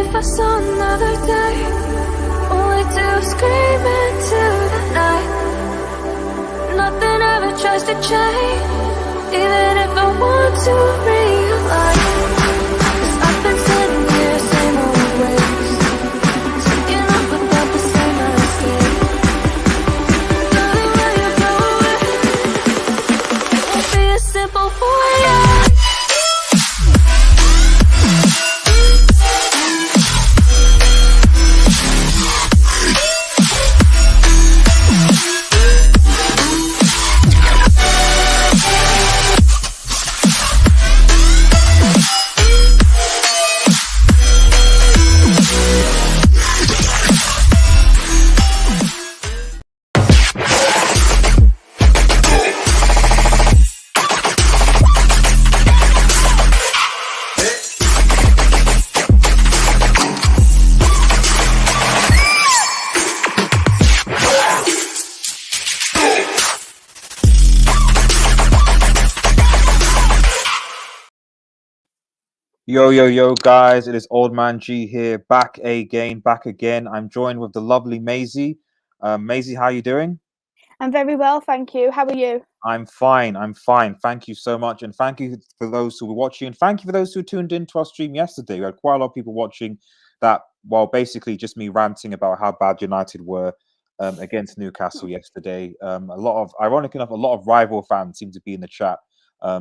if I saw another day, all I do is scream into the night. Nothing ever tries to change, even if I want to realize. 'Cause I've been sitting here, same old ways, thinking up about the same mistake. Darling, will you go away? It won't be as simple for you. Yo, guys, it is Old Man G here, back again. I'm joined with the lovely Maisie. Maisie, how are you doing? I'm very well, thank you. How are you? I'm fine. Thank you so much. And thank you for those who were watching. And thank you for those who tuned in to our stream yesterday. We had quite a lot of people watching that, well, basically just me ranting about how bad United were against Newcastle yesterday. Ironically enough, a lot of rival fans seem to be in the chat.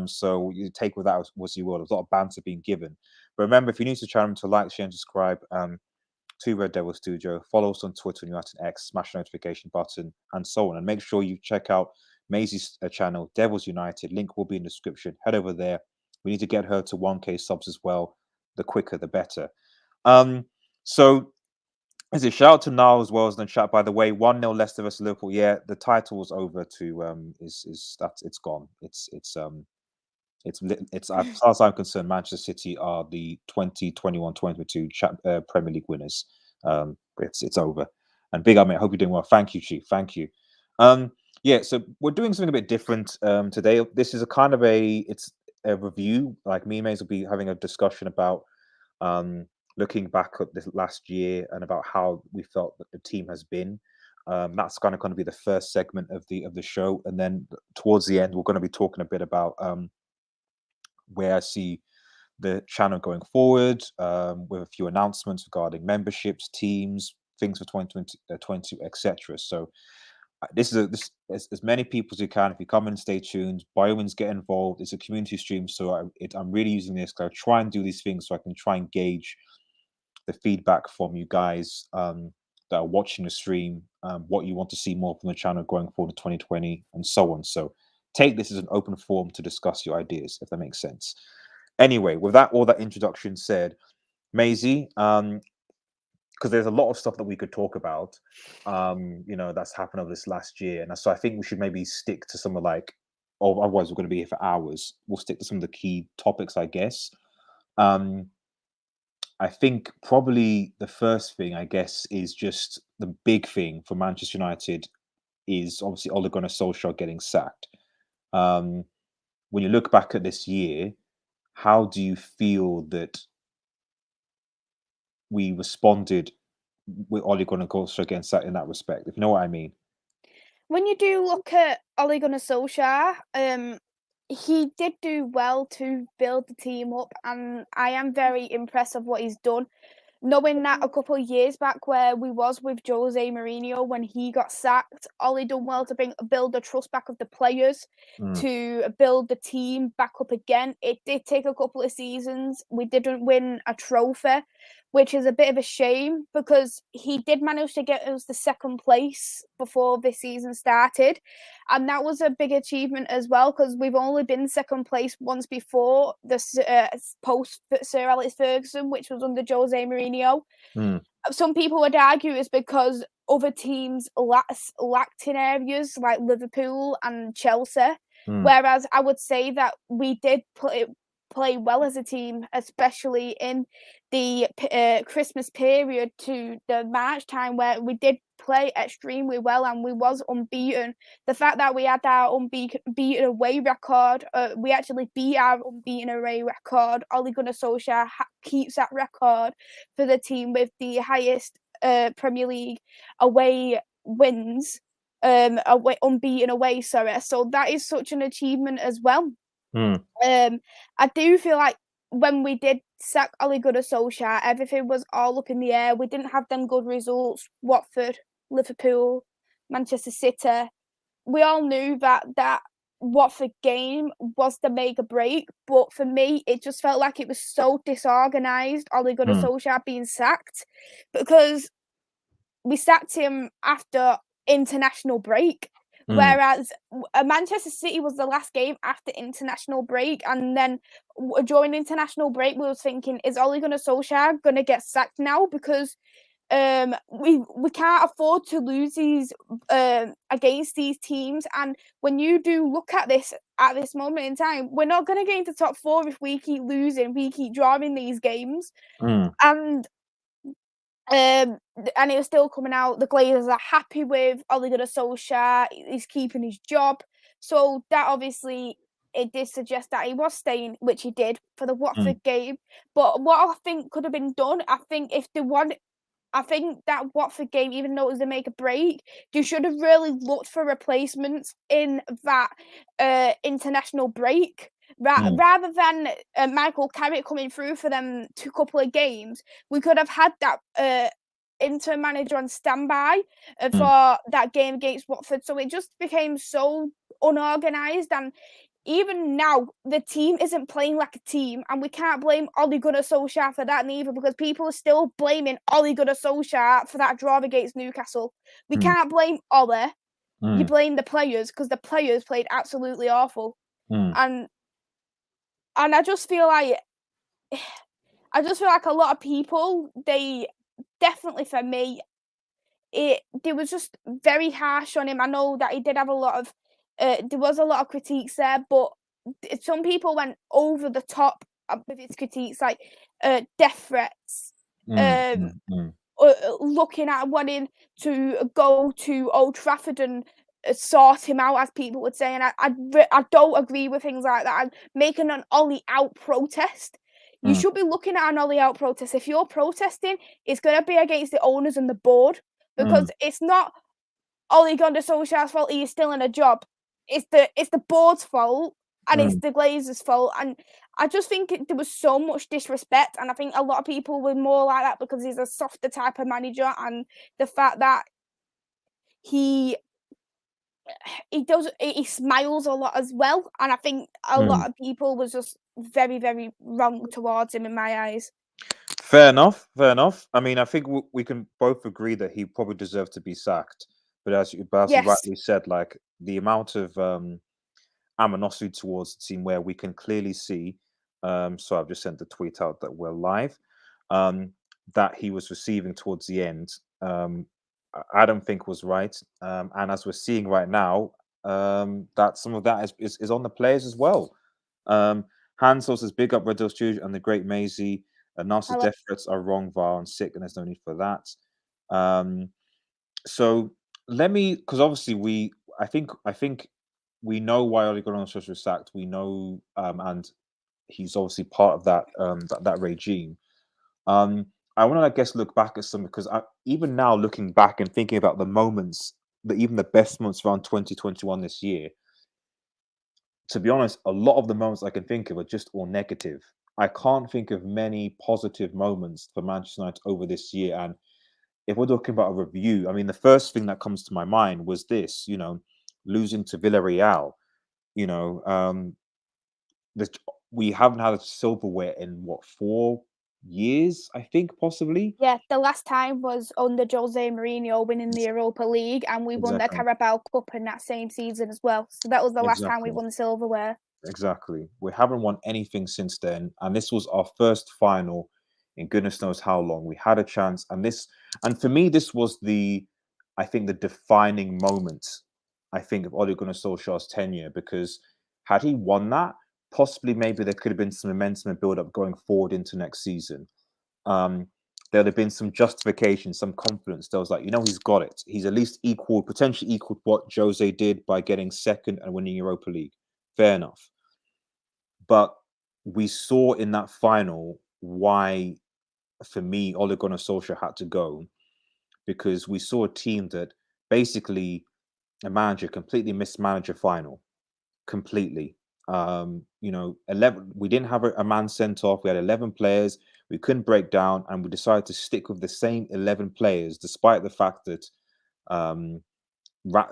So you take with that as you will. There's a lot of banter being given. But remember, if you're new to the channel, to like, share, and subscribe to Red Devil Studio. Follow us on Twitter and United X, smash the notification button, and so on. And make sure you check out Maisie's channel, Devils United. Link will be in the description. Head over there. We need to get her to 1K subs as well. The quicker, the better. So is it shout out to Niall as well as in the chat, by the way. 1-0 Leicester versus Liverpool. Yeah, the title was over to it's gone. It's as far as I'm concerned, Manchester City are the 2021-2022 Premier League winners. It's over. And big up, mate. I hope you're doing well. Thank you, Chief. Thank you. Yeah, so we're doing something a bit different today. This is it's a review. Like me and Maze will be having a discussion about looking back at this last year and about how we felt that the team has been. That's kind of going to be the first segment of the show, and then towards the end, we're going to be talking a bit about where I see the channel going forward, with a few announcements regarding memberships, teams, things for 2020, etc. So this is as many people as you can. If you come in, stay tuned. By all means, get involved. It's a community stream, so I'm really using this to try and do these things so I can try and gauge the feedback from you guys that are watching the stream, what you want to see more from the channel going forward in 2020, and so on. So take this as an open forum to discuss your ideas, if that makes sense. Anyway, with all that introduction said, Maisie, because there's a lot of stuff that we could talk about, that's happened over this last year, and so I think we should maybe stick to some of or otherwise we're going to be here for hours. We'll stick to some of the key topics, I guess. I think probably the first thing, I guess, is just the big thing for Manchester United is obviously Ole Gunnar Solskjaer getting sacked. When you look back at this year, how do you feel that we responded with Ole Gunnar Solskjaer getting sacked in that respect, if you know what I mean? When you do look at Ole Gunnar Solskjaer, he did do well to build the team up, and I am very impressed of what he's done. Knowing that a couple of years back where we was with Jose Mourinho when he got sacked, Ole done well to build the trust back of the players, to build the team back up again. It did take a couple of seasons. We didn't win a trophy, which is a bit of a shame because he did manage to get us the second place before this season started. And that was a big achievement as well because we've only been second place once before, the post Sir Alex Ferguson, which was under Jose Mourinho. Some people would argue it's because other teams lacked in areas like Liverpool and Chelsea. Whereas I would say that we did put play well as a team, especially in the Christmas period to the March time, where we did play extremely well and we was unbeaten. The fact that we had our unbeaten away record, we actually beat our unbeaten away record. Ole Gunnar Solskjaer keeps that record for the team with the highest Premier League away wins, unbeaten away. Sorry, so that is such an achievement as well. I do feel like when we did sack Ole Gunnar Solskjaer, everything was all up in the air. We didn't have them good results. Watford, Liverpool, Manchester City. We all knew that Watford game was the make or break, but for me, it just felt like it was so disorganised, Ole Gunnar Solskjaer being sacked, because we sacked him after international break. Whereas Manchester City was the last game after international break, and then during international break, we was thinking, is Ole Gunnar Solskjaer going to get sacked now? Because we can't afford to lose these against these teams. And when you do look at this moment in time, we're not going to get into top 4 if we keep losing, we keep drawing these games, and it was still coming out. The Glazers are happy with Ole Gunnar Solskjaer. He's keeping his job. So that obviously, it did suggest that he was staying, which he did for the Watford game. But what I think could have been done, I think that Watford game, even though it was a make or break, they should have really looked for replacements in that international break. Rather than Michael Carrick coming through for them couple of games, we could have had that interim manager on standby for that game against Watford. So it just became so unorganised, and even now the team isn't playing like a team, and we can't blame Ole Gunnar Solskjaer for that neither, because people are still blaming Ole Gunnar Solskjaer for that draw against Newcastle. We can't blame Ole. You blame the players, because the players played absolutely awful. And I just feel like a lot of people, they definitely, for me, they was just very harsh on him. I know that he did have a lot of there was a lot of critiques there, but some people went over the top with his critiques, like death threats, looking at wanting to go to Old Trafford and sort him out, as people would say. And I don't agree with things like that. And making an Ollie out protest. You should be looking at an Ollie out protest. If you're protesting, it's going to be against the owners and the board, because it's not Ole Gunnar Solskjaer's fault he is still in a job. It's the board's fault, and it's the Glazers' fault. And I just think there was so much disrespect, and I think a lot of people were more like that because he's a softer type of manager, and the fact that he smiles a lot as well, and I think a lot of people was just very, very wrong towards him in my eyes. Fair enough. I mean, I think we can both agree that he probably deserved to be sacked. But as you rightly said, like the amount of animosity towards the team, where we can clearly see, so I've just sent the tweet out that we're live, that he was receiving towards the end, I don't think was right. And as we're seeing right now, that some of that is on the players as well. Hansel says, big up Red Hill Studio and the great Maisie. Nasser death threats are wrong, VAR, and sick, and there's no need for that. So let me, because obviously I think we know why Ole Gunnar Solskjaer was sacked. We know, and he's obviously part of that that regime. I want to, I guess, look back at some, because even now, looking back and thinking about the moments, even the best moments around 2021 this year, to be honest, a lot of the moments I can think of are just all negative. I can't think of many positive moments for Manchester United over this year. And if we're talking about a review, I mean, the first thing that comes to my mind was this, losing to Villarreal. We haven't had a silverware in, 4 years, I think, possibly. Yeah, the last time was under Jose Mourinho, winning the Europa League, and we won the Carabao Cup in that same season as well. So that was the last time we won silverware. Exactly. We haven't won anything since then, and this was our first final in goodness knows how long. We had a chance, and for me, this was the defining moment, I think, of Ole Gunnar Solskjaer's tenure, because had he won that, possibly maybe there could have been some momentum and build up going forward into next season. There'd have been some justification, some confidence. There was like, he's got it. He's at least potentially equaled what Jose did by getting second and winning Europa League. Fair enough. But we saw in that final why, for me, Ole Gunnar Solskjaer had to go, because we saw a team that basically a manager completely mismanaged a final. Completely. 11. We didn't have a man sent off. We had 11 players. We couldn't break down, and we decided to stick with the same 11 players, despite the fact that,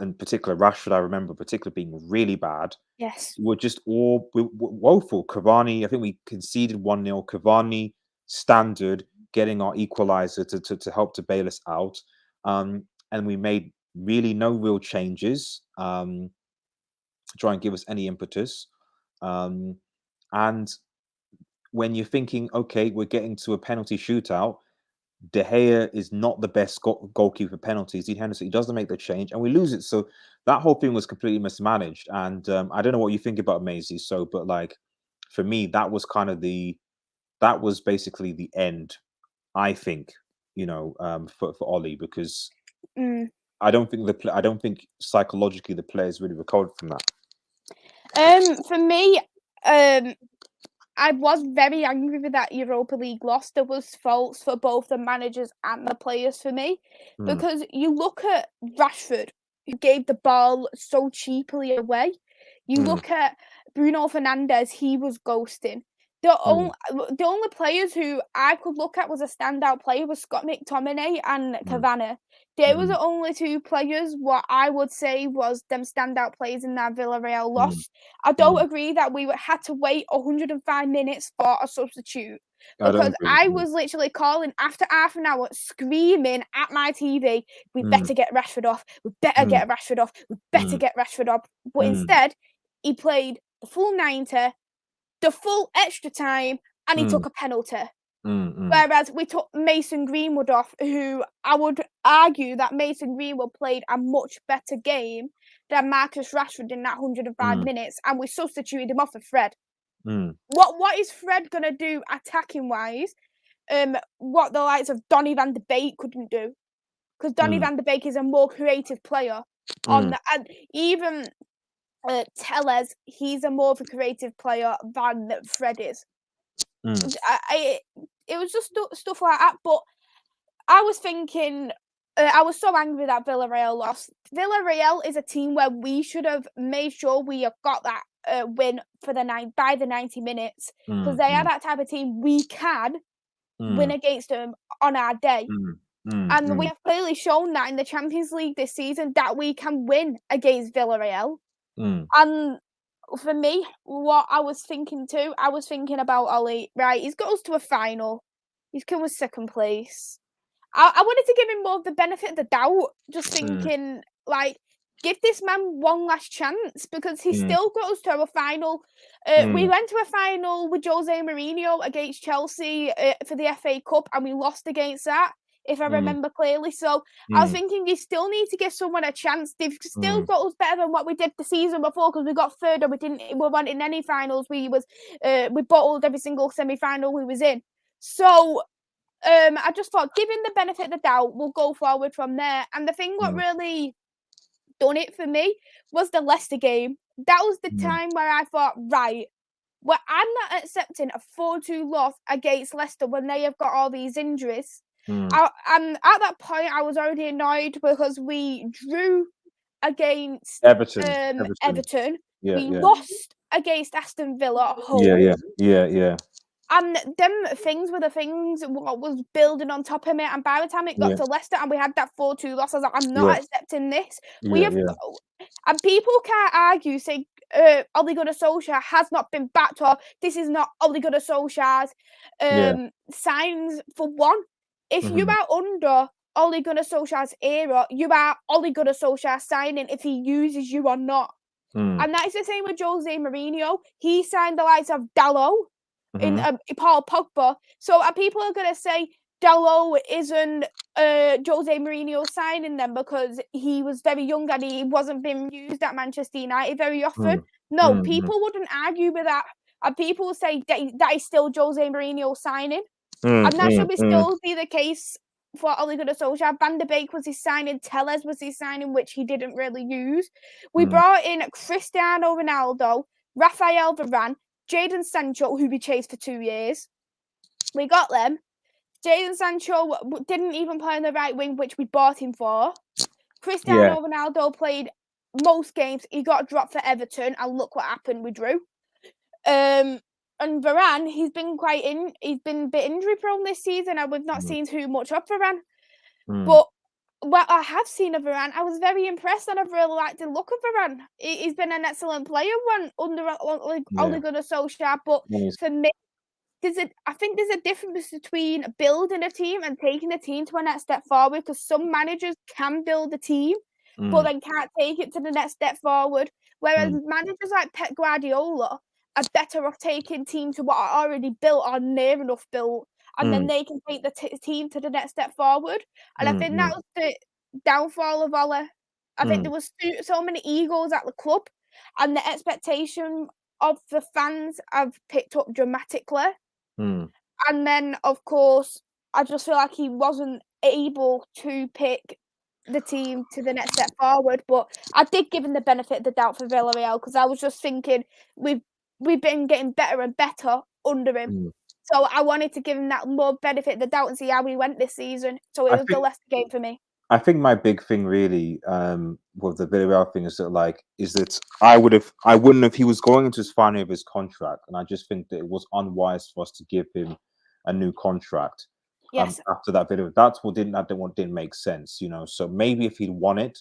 in particular, Rashford, I remember particularly being really bad. Yes. We're just all woeful. Cavani, I think we conceded 1-0. Cavani, standard, getting our equalizer to help to bail us out. And we made really no real changes to try and give us any impetus. And when you're thinking, okay, we're getting to a penalty shootout, De Gea is not the best goalkeeper for penalties. He doesn't make the change, and we lose it. So that whole thing was completely mismanaged. And I don't know what you think about Maisie. But like for me, that was basically the end. I think, for Ollie, because I don't think psychologically the players really recovered from that. For me, I was very angry with that Europa League loss. There was faults for both the managers and the players for me, because you look at Rashford, who gave the ball so cheaply away. You look at Bruno Fernandes, he was ghosting. The only players who I could look at was a standout player was mctominay and Cavani. They were the only two players what I would say was them standout players in that Villarreal loss. I don't agree that we had to wait 105 minutes for a substitute, because I was literally calling after half an hour, screaming at my TV, we better get Rashford off, we better get Rashford off, we better get Rashford off. But instead, he played the full 90, the full extra time, and he took a penalty. Whereas we took Mason Greenwood off, who I would argue that Mason Greenwood played a much better game than Marcus Rashford in that 105 minutes, and we substituted him off for Fred. What is Fred going to do attacking wise? What the likes of Donny van de Beek couldn't do, because Donny van de Beek is a more creative player. And even Tellez, he's a more of a creative player than Fred is. It was just stuff like that. But I was thinking, I was so angry that Villarreal lost. Villarreal is a team where we should have made sure we have got that win for by the 90 minutes, because they are that type of team we can win against them on our day. And we have clearly shown that in the Champions League this season, that we can win against Villarreal. And for me, what I was thinking too, I was thinking about Ollie, right, he's got us to a final. He's come with second place. I wanted to give him more of the benefit of the doubt, just thinking, like, give this man one last chance, because he still got us to a final. We went to a final with Jose Mourinho against Chelsea for the FA Cup, and we lost against that, if I remember clearly. So I was thinking you still need to give someone a chance. They've still got us better than what we did the season before, because we got third and we weren't in any finals. We bottled every single semi-final we was in. So I just thought, give him the benefit of the doubt, we'll go forward from there. And the thing what really done it for me was the Leicester game. That was the time where I thought, right, well, I'm not accepting a 4-2 loss against Leicester when they have got all these injuries. And at that point, I was already annoyed because we drew against Everton. We lost against Aston Villa at home. Yeah. And them things were the things what was building on top of it. And by the time it got to Leicester and we had that 4-2 loss, I was like, I'm not accepting this. And people can't argue, say, Ole Gunnar Solskjaer has not been backed, or this is not Ole Gunnar Solskjaer's signs for one. If you are under Ole Gunnar Solskjaer's era, you are Ole Gunnar Solskjaer signing if he uses you or not. And that is the same with Jose Mourinho. He signed the likes of Dalot in Paul Pogba. So people are going to say Dalot isn't Jose Mourinho signing them because he was very young and he wasn't being used at Manchester United very often. No, people wouldn't argue with that. and people say that is still Jose Mourinho signing, and that should still be the case for Ole Gunnar Solskjaer. Van der Beek was his signing, Telles was his signing, which he didn't really use. We brought in Cristiano Ronaldo, Rafael Varane, Jadon Sancho, who we chased for 2 years. We got them. Jadon Sancho didn't even play on the right wing, which we bought him for. Cristiano Ronaldo played most games. He got dropped for Everton, and look what happened. We drew. And Varane, he's been a bit injury prone this season, and we've not seen too much of Varane. But what I have seen of Varane, I was very impressed, and I've really liked the look of Varane. He's been an excellent player under Ole Gunnar Solskjaer. But for me, I think there's a difference between building a team and taking a team to a next step forward, because some managers can build a team, but then can't take it to the next step forward. Whereas managers like Pep Guardiola are better off taking teams to what are already built or near enough built, and then they can take the team to the next step forward. And I think that was the downfall of Ole. I think there was so many egos at the club, and the expectation of the fans have picked up dramatically. And then, of course, I just feel like he wasn't able to pick the team to the next step forward. But I did give him the benefit of the doubt for Villarreal, because I was just thinking we've been getting better and better under him. So I wanted to give him that more benefit of the doubt and see how he went this season. So it was the Leicester game for me. I think my big thing really with the Villarreal thing is that I wouldn't have, he was going into his final year of his contract, and I just think that it was unwise for us to give him a new contract. Yes. After that video, that's what didn't make sense, you know. So maybe if he'd won it,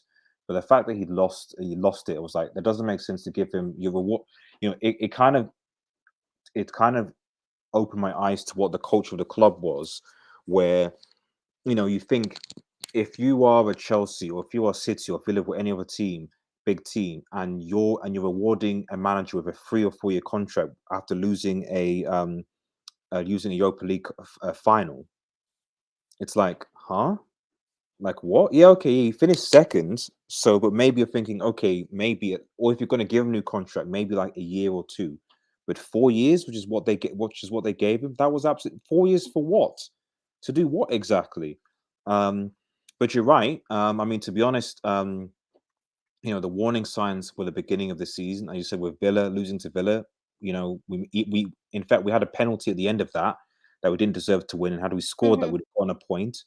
but the fact that he lost it, it was like, that doesn't make sense to give him your reward. You know, it kind of opened my eyes to what the culture of the club was, where, you know, you think if you are a Chelsea or if you are City or if you live with any other team, big team, and you're rewarding a manager with a 3 or 4 year contract after losing a Europa League final, it's like, huh? Like what? Yeah, okay, he finished second. So, but maybe you're thinking, okay, maybe, or if you're going to give him a new contract, maybe like a year or two. But 4 years, which is what they gave him, that was absolutely 4 years for what? To do what exactly? But you're right. I mean, to be honest, you know, the warning signs were the beginning of the season. As you said, with Villa losing to Villa, you know, we in fact we had a penalty at the end of that we didn't deserve to win, and had we scored that, we'd have won a point.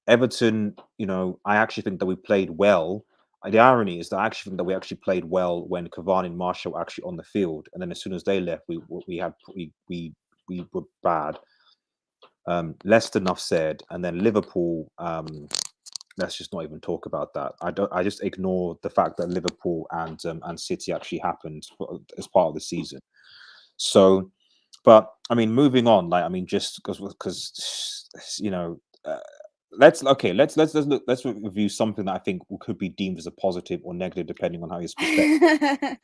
Everton, you know, I actually think that we played well. The irony is that I actually think that we actually played well when Cavani and Marshall were actually on the field, and then as soon as they left, we were bad. Leicester, enough said, and then Liverpool. Let's just not even talk about that. I just ignore the fact that Liverpool and City actually happened as part of the season. So, but I mean, moving on. Like, I mean, just because you know, let's review something that I think could be deemed as a positive or negative depending on how you perspective.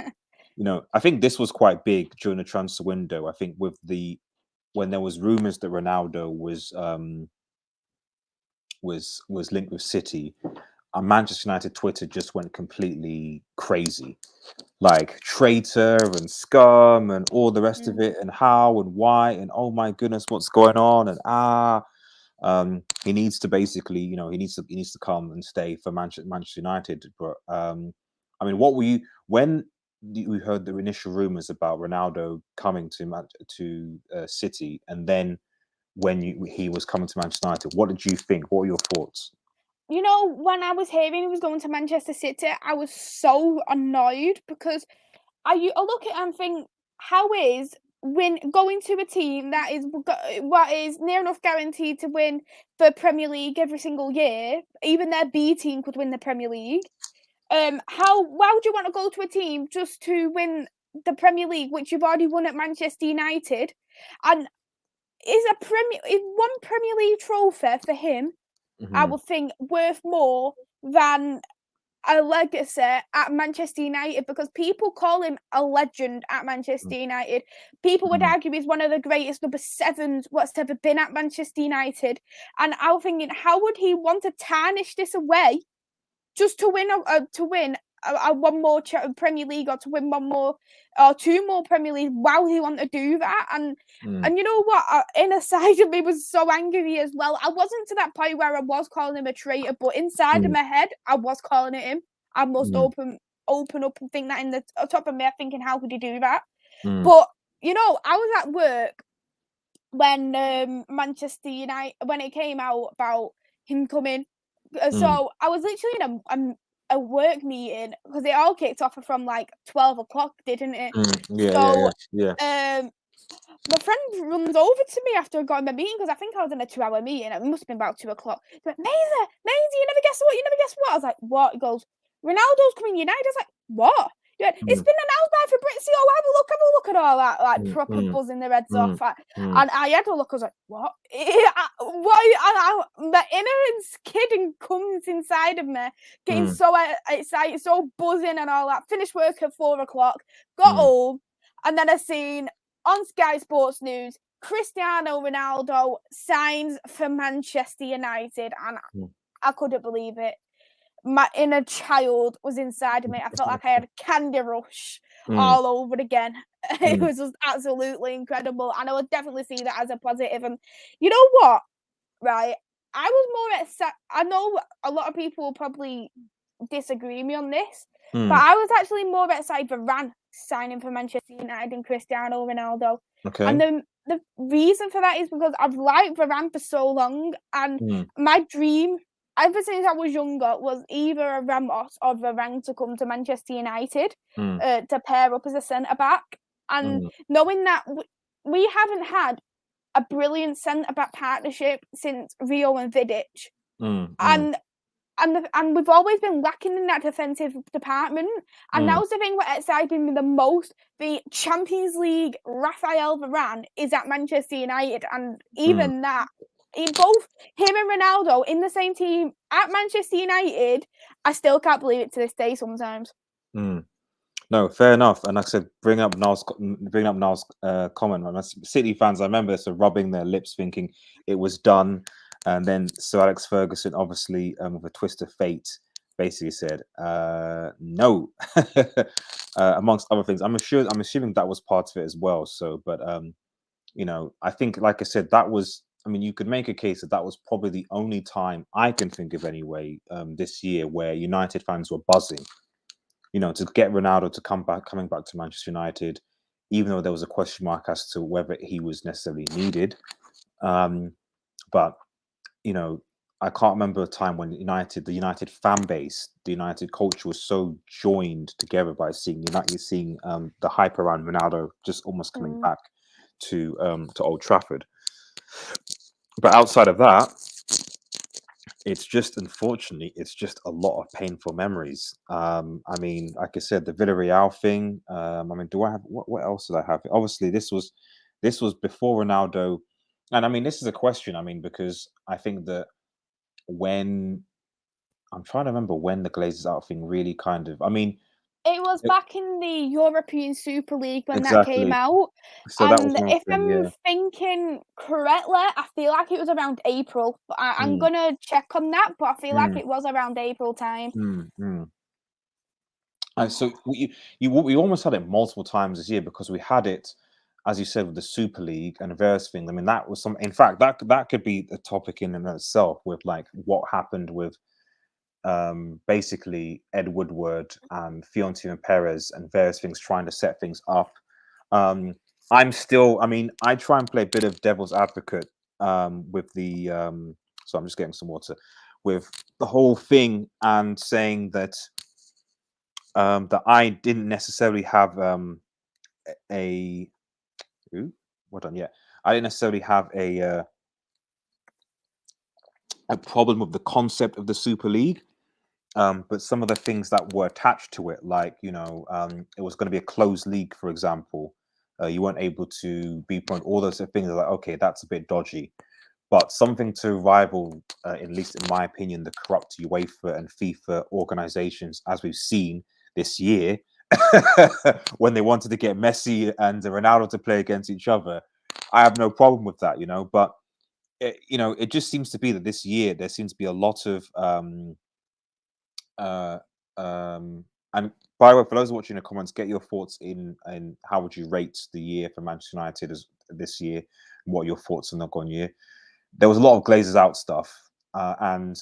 You know, I think this was quite big during the transfer window. I think when there was rumors that Ronaldo was linked with City, Manchester United Twitter just went completely crazy, like traitor and scum and all the rest of it, and how and why, and oh my goodness, what's going on, and he needs to basically, you know, he needs to come and stay for Manchester United. But I mean, what were you when we heard the initial rumors about Ronaldo coming to City, and then when he was coming to Manchester United? What did you think? What were your thoughts? You know, when I was hearing he was going to Manchester City, I was so annoyed, because I look at it and think, how is going to a team that is what is near enough guaranteed to win the Premier League every single year, even their B team could win the Premier League. Why would you want to go to a team just to win the Premier League, which you've already won at Manchester United? And is one Premier League trophy for him, I would think, worth more than a legacy at Manchester United, because people call him a legend at Manchester United. People would argue he's one of the greatest number 7s what's ever been at Manchester United. And I was thinking, how would he want to tarnish this away just to win one more Premier League, or to win one more or two more Premier League. Why would he want to do that? And you know what? Inner side of me was so angry as well. I wasn't to that point where I was calling him a traitor, but inside of my head, I was calling it him. I must open up and think that in the top of me, thinking, how could he do that? But you know, I was at work when Manchester United, when it came out about him coming. So I was literally in a work meeting, because it all kicked off from like 12 o'clock, didn't it? Yeah. My friend runs over to me after I got in the meeting, because I think I was in a 2-hour meeting. It must have been about 2 o'clock. He went, Maisie, you never guess what? You never guess what? I was like, what? He goes, Ronaldo's coming United. I was like, what? He went, it's been announced by Fabrizio. Have a look at all that, like proper buzzing their heads off. And I had a look. I was like, what? What? The inner kid comes inside of me, getting so excited, so buzzing and all that. Finished work at 4 o'clock. Got home, and then I seen on Sky Sports News, Cristiano Ronaldo signs for Manchester United, and I couldn't believe it. My inner child was inside of me. I felt like I had a candy rush all over again. It was just absolutely incredible, and I would definitely see that as a positive. And you know what, right? I was more excited. I know a lot of people will probably disagree me on this, but I was actually more excited for Varane signing for Manchester United than Cristiano Ronaldo. Okay. And the reason for that is because I've liked Varane for so long, and my dream, ever since I was younger, was either a Ramos or Varane to come to Manchester United to pair up as a centre-back. And knowing that we haven't had a brilliant centre-back partnership since Rio and Vidic, and we've always been lacking in that defensive department. And that was the thing what excited me the most. The Champions League Raphael Varane is at Manchester United, and even that, both him and Ronaldo in the same team at Manchester United, I still can't believe it to this day sometimes. No, fair enough. And like I said, bring up Niall's comment. Man. City fans, I remember rubbing their lips, thinking it was done. And then Sir Alex Ferguson, obviously, with a twist of fate, basically said, no, amongst other things. I'm assuming that was part of it as well. So, but, you know, I think, like I said, that was, I mean, you could make a case that was probably the only time I can think of anyway, this year where United fans were buzzing, you know, to get Ronaldo to coming back to Manchester United, even though there was a question mark as to whether he was necessarily needed. But, you know, I can't remember a time when the United fan base, the United culture was so joined together by seeing the hype around Ronaldo just almost coming back to Old Trafford. But outside of that, it's just, unfortunately, it's just a lot of painful memories. I mean, like I said, the Villarreal thing. I mean, do I have what else did I have? Obviously, this was before Ronaldo, and I mean, this is a question. I mean, because I think that when I'm trying to remember when the Glazers out thing really kind of, I mean, it was back in the European Super League when exactly. that came out. So that was and if I'm thinking correctly, I feel like it was around April. But I'm gonna check on that, but I feel like it was around April time. So we almost had it multiple times this year, because we had it, as you said, with the Super League and various things. I mean, that was in fact, that could be a topic in and of itself, with like what happened with basically Ed Woodward and Fiorentina Perez and various things, trying to set things up. I try and play a bit of devil's advocate with the so I'm just getting some water, with the whole thing, and saying that that I didn't necessarily have I didn't necessarily have a problem with the concept of the Super League, but some of the things that were attached to it, like, you know, it was going to be a closed league, for example. You weren't able to be point, all those things are like, okay, that's a bit dodgy. But something to rival, at least in my opinion, the corrupt UEFA and FIFA organizations, as we've seen this year, when they wanted to get Messi and Ronaldo to play against each other. I have no problem with that, you know, but you know, it just seems to be that this year there seems to be a lot of And by the way, for those watching in the comments, get your thoughts in how would you rate the year for Manchester United this year? And what are your thoughts on the gone year? There was a lot of Glazers out stuff, and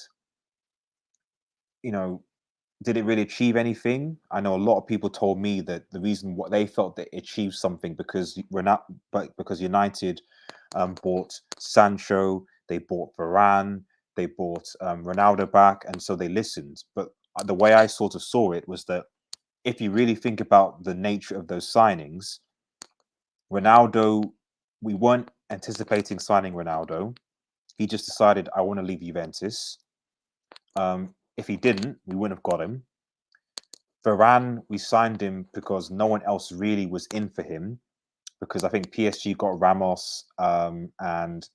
did it really achieve anything? I know a lot of people told me that the reason what they felt that it achieved something because United bought Sancho, they bought Varane, they bought Ronaldo back, and so they listened. But the way I sort of saw it was that if you really think about the nature of those signings, Ronaldo, we weren't anticipating signing Ronaldo. He just decided, I want to leave Juventus. If he didn't, we wouldn't have got him. Varane, we signed him because no one else really was in for him, because I think PSG got Ramos, and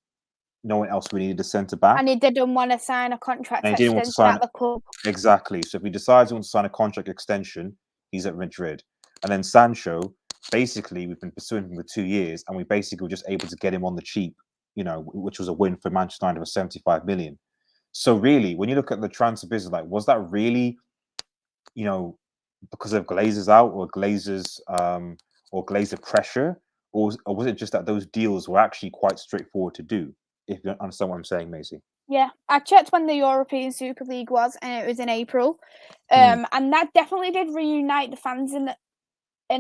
no one else really needed a centre back. And he didn't want to sign a contract And he didn't want to extension sign at the club. Exactly. So if he decides he wants to sign a contract extension, he's at Madrid. And then Sancho, basically, we've been pursuing him for 2 years, and we basically were just able to get him on the cheap, which was a win for Manchester United of 75 million. So really, when you look at the transfer business, like, was that really, because of Glazers out or Glazer pressure, or was it just that those deals were actually quite straightforward to do? If you understand what I'm saying, Maisie. Yeah, I checked when the European Super League was, and it was in April, and that definitely did reunite the fans in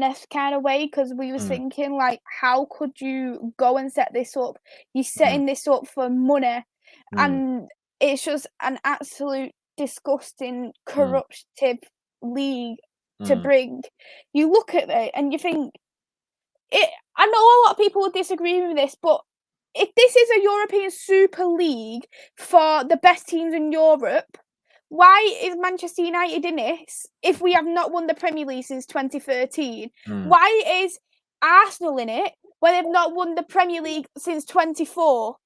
a kind of way, because we was thinking, like, how could you go and set this up? You're setting this up for money, and it's just an absolute disgusting, corruptive league to bring. You look at it and you think, I know a lot of people would disagree with this, but if this is a European Super League for the best teams in Europe, why is Manchester United in it if we have not won the Premier League since 2013? Why is Arsenal in it when they've not won the Premier League since 24?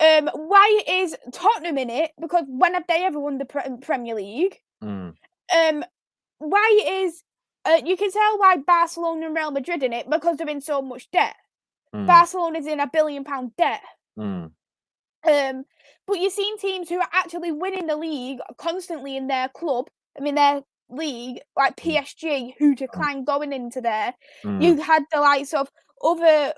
Why is Tottenham in it? Because when have they ever won the Premier League? Why is you can tell why Barcelona and Real Madrid in it, because they're in so much debt. Barcelona's in £1 billion debt. But you've seen teams who are actually winning the league constantly in their club, their league, like PSG, who declined going into there. You had the likes of other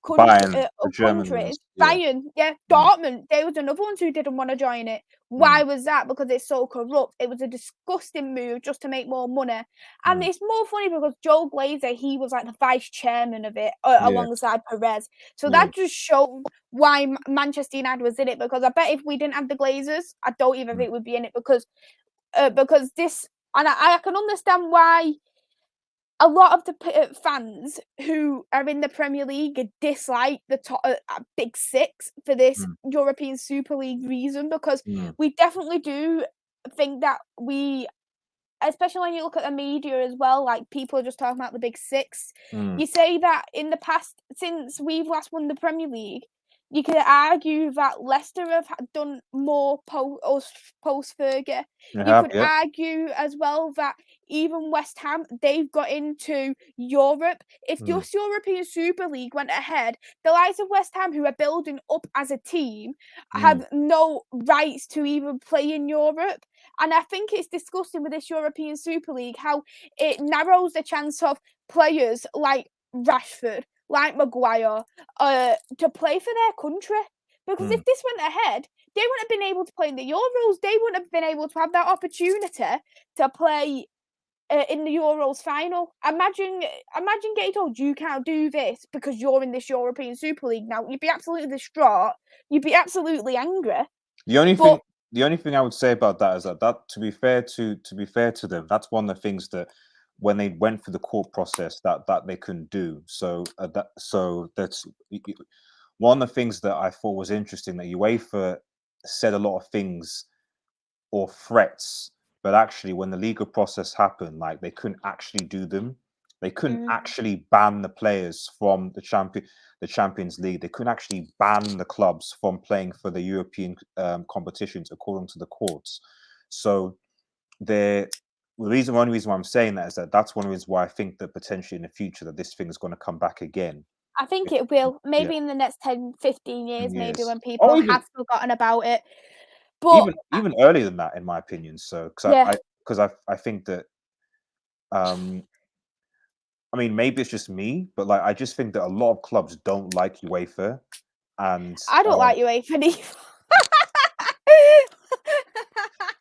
countries. Bayern, Dortmund, they was another ones who didn't want to join it. Why was that? Because it's so corrupt. It was a disgusting move just to make more money. And it's more funny because Joe Glazer, he was like the vice chairman of it alongside Perez. So that just showed why Manchester United was in it, because I bet if we didn't have the Glazers, I don't even think we'd be in it, because this, and I can understand why a lot of the fans who are in the Premier League dislike the top Big Six for this European Super League reason, because we definitely do think that especially when you look at the media as well, like, people are just talking about the Big Six. You say that in the past, since we've last won the Premier League, you could argue that Leicester have done more post-Fergie. You could argue as well that even West Ham, they've got into Europe. If this European Super League went ahead, the likes of West Ham, who are building up as a team, have no rights to even play in Europe. And I think it's disgusting with this European Super League how it narrows the chance of players like Rashford, like Maguire, to play for their country. Because if this went ahead, they wouldn't have been able to play in the Euros. They wouldn't have been able to have that opportunity to play in the Euros final. Imagine getting told you can't do this because you're in this European Super League now. You'd be absolutely distraught. You'd be absolutely angry. The only thing I would say about that is that to be fair to them, that's one of the things that when they went through the court process that they couldn't do. So that's one of the things that I thought was interesting, that UEFA said a lot of things or threats, but actually when the legal process happened, like, they couldn't actually do them. They couldn't actually ban the players from the Champions League. They couldn't actually ban the clubs from playing for the European competitions according to the courts. So the only reason why I'm saying that is that that's one of the reasons why I think that potentially in the future that this thing is going to come back again. I think it will. Maybe in the next 10, 15 years, maybe when people have forgotten about it. But even earlier than that, in my opinion. So, because because I think that I mean, maybe it's just me, but like I just think that a lot of clubs don't like UEFA, and I don't like UEFA either.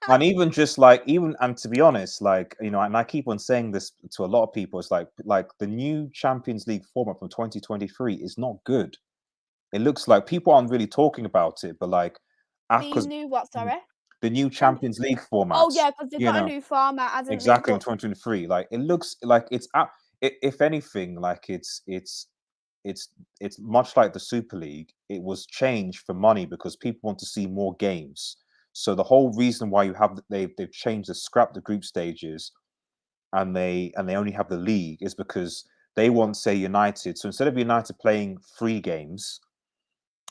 and even just like and to be honest, like and I keep on saying this to a lot of people, it's like the new Champions League format from 2023 is not good. It looks like people aren't really talking about it, but like The because new what? Sorry. the new Champions League format. Oh yeah, because they've got a new format, hasn't they? Exactly in But 2023. Like it looks like it's if anything, like it's much like the Super League. It was changed for money because people want to see more games. So the whole reason why they've changed scrap the group stages and they only have the league is because they want, say, United. So instead of United playing 3 games,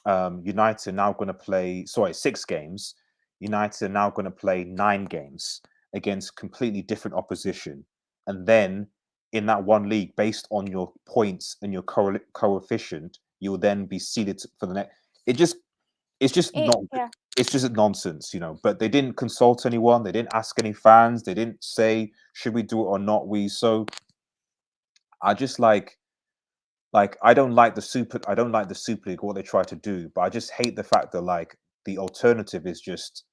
United are now going to play 6 games. United are now going to play 9 games against completely different opposition, and then in that one league, based on your points and your coefficient, you will then be seeded for the next. It's just not. yeah. It's just nonsense, But they didn't consult anyone. They didn't ask any fans. They didn't say should we do it or not. I just like I don't like the Super League, what they try to do, but I just hate the fact that like the alternative is just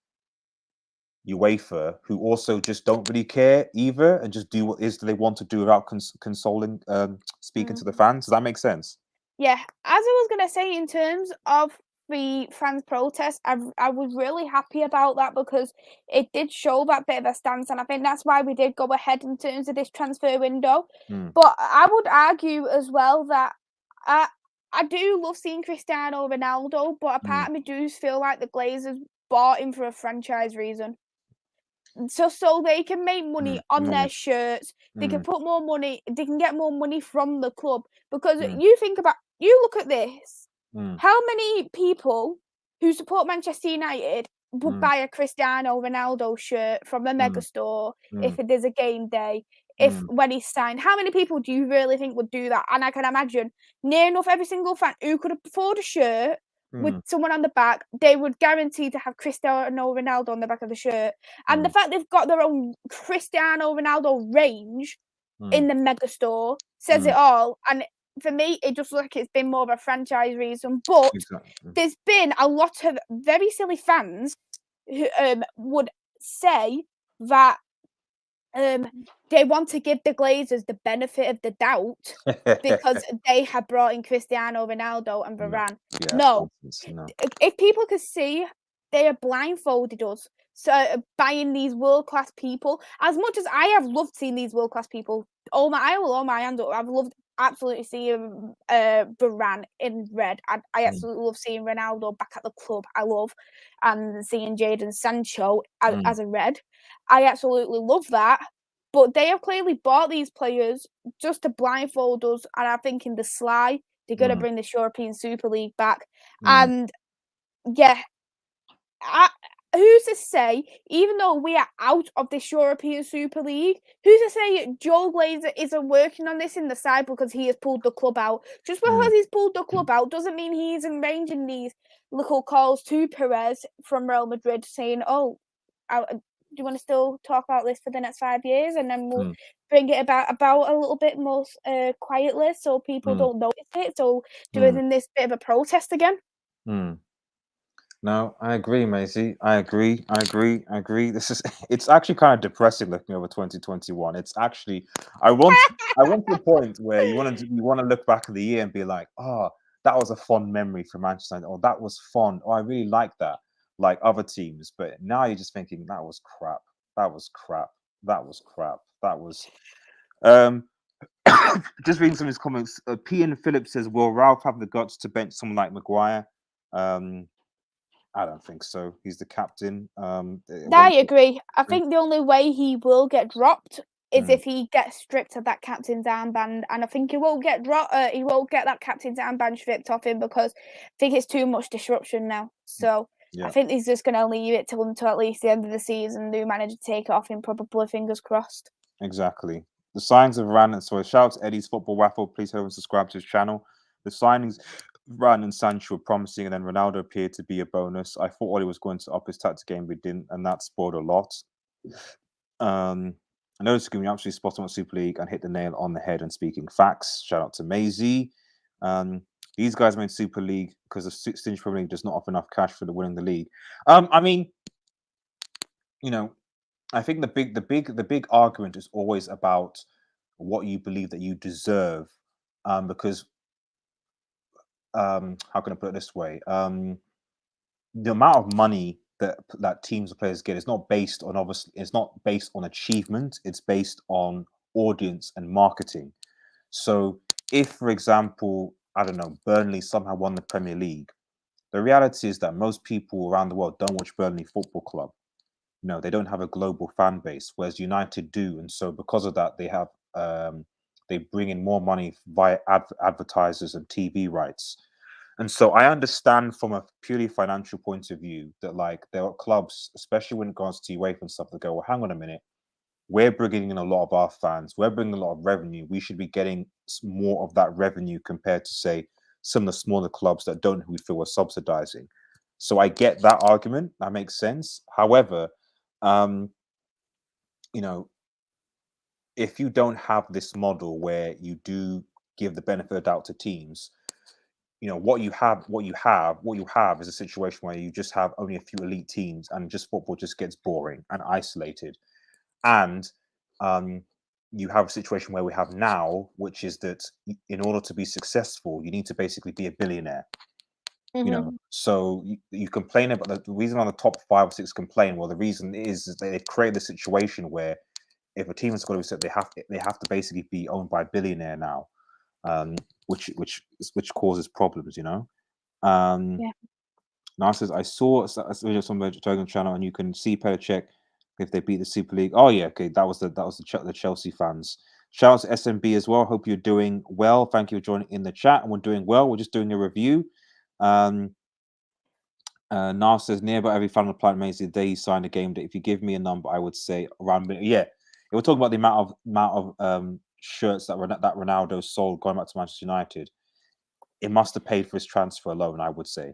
UEFA, who also just don't really care either and just do what is they want to do without speaking to the fans. Does that make sense? Yeah, as I was gonna say, in terms of the fans' protest, I was really happy about that because it did show that bit of a stance, and I think that's why we did go ahead in terms of this transfer window. But I would argue as well that I do love seeing Cristiano Ronaldo, but a part of me does feel like the Glazers bought him for a franchise reason. So they can make money on their shirts. They can put more money. They can get more money from the club because you look at this. How many people who support Manchester United would buy a Cristiano Ronaldo shirt from the megastore if there's a game day? When he's signed, how many people do you really think would do that? And I can imagine near enough every single fan who could afford a shirt with someone on the back, they would guarantee to have Cristiano Ronaldo on the back of the shirt. And the fact they've got their own Cristiano Ronaldo range in the megastore says it all. And for me, it just looks like it's been more of a franchise reason. But there's been a lot of very silly fans who would say that they want to give the Glazers the benefit of the doubt because they have brought in Cristiano Ronaldo and Varane. No. If people could see, they have blindfolded us. So buying these world-class people, as much as I have loved seeing these world-class people, I will hold my hand up. I've loved absolutely seeing Varane in red. I absolutely love seeing Ronaldo back at the club. I love and seeing Jadon Sancho as a red. I absolutely love that. But they have clearly bought these players just to blindfold us, and I think in the sly, they're going to bring this European Super League back. And yeah, who's to say, even though we are out of this European Super League, who's to say Joe Glazer isn't working on this in the side because he has pulled the club out? Just because he's pulled the club out doesn't mean he's arranging these little calls to Perez from Real Madrid saying, oh, do you want to still talk about this for the next 5 years, and then we'll bring it about a little bit more quietly, so people don't notice it. So doing this bit of a protest again. No, I agree, Maisie. I agree. It's actually kind of depressing looking over 2021. It's actually I want to the point where you want to look back at the year and be like, oh, that was a fond memory for Manchester United. Oh, that was fun. Oh, I really like that. Like other teams, but now you're just thinking that was crap. Just reading some of his comments. P and Phillips says, will Ralph have the guts to bench someone like Maguire? I don't think so. He's the captain. I agree. I think the only way he will get dropped is if he gets stripped of that captain's armband, and I think he won't get dropped. He won't get that captain's armband stripped off him because I think it's too much disruption now. So I think he's just going to leave it till at least the end of the season. New manager take it off him, probably, fingers crossed. Exactly. The signs of Varane. So shout out to Eddie's Football Waffle. Please head over and subscribe to his channel. The signings, Varane and Sancho were promising, and then Ronaldo appeared to be a bonus. I thought Oli was going to up his tactic game, but didn't, and that spoiled a lot. I noticed giving me absolutely spot on Super League and hit the nail on the head and speaking facts. Shout out to Maisie. These guys made Super League because the Stingy Premier League does not offer enough cash for the winning the league. I mean, you know, I think the big argument is always about what you believe that you deserve, because how can I put it this way? The amount of money that teams or players get is not based on it's not based on achievement. It's based on audience and marketing. So, if, for example, I don't know, Burnley somehow won the Premier League, the reality is that most people around the world don't watch Burnley Football Club. No, they don't have a global fan base, whereas United do, and so because of that, they bring in more money via advertisers and TV rights. And so I understand from a purely financial point of view that like there are clubs, especially when it comes to UEFA and stuff, that go, well, hang on a minute, we're bringing in a lot of our fans, we're bringing a lot of revenue. We should be getting more of that revenue compared to, say, some of the smaller clubs that don't, who we feel are subsidizing. So I get that argument. That makes sense. However, you know, if you don't have this model where you do give the benefit of the doubt to teams, you know, what you have is a situation where you just have only a few elite teams, and just football just gets boring and isolated. And you have a situation where we have now, which is that in order to be successful, you need to basically be a billionaire. You know, so you complain about the reason on the top 5 or 6 complain. Well, the reason is that they create the situation where if a team has got to be set, they have to basically be owned by a billionaire now, which causes problems. You know. Yeah. Now says I saw a video on the Dragon channel, and you can see Petacek if they beat the Super League. Oh yeah, okay, that was the Chelsea fans. Shout out to SMB as well. Hope you're doing well. Thank you for joining in the chat, and we're doing well. We're just doing a review. Nas says nearby every fan of Planet Maze the day he signed a game day. If you give me a number, I would say around. Yeah, we're talking about the amount of shirts that Ronaldo sold going back to Manchester United. It must have paid for his transfer alone, I would say.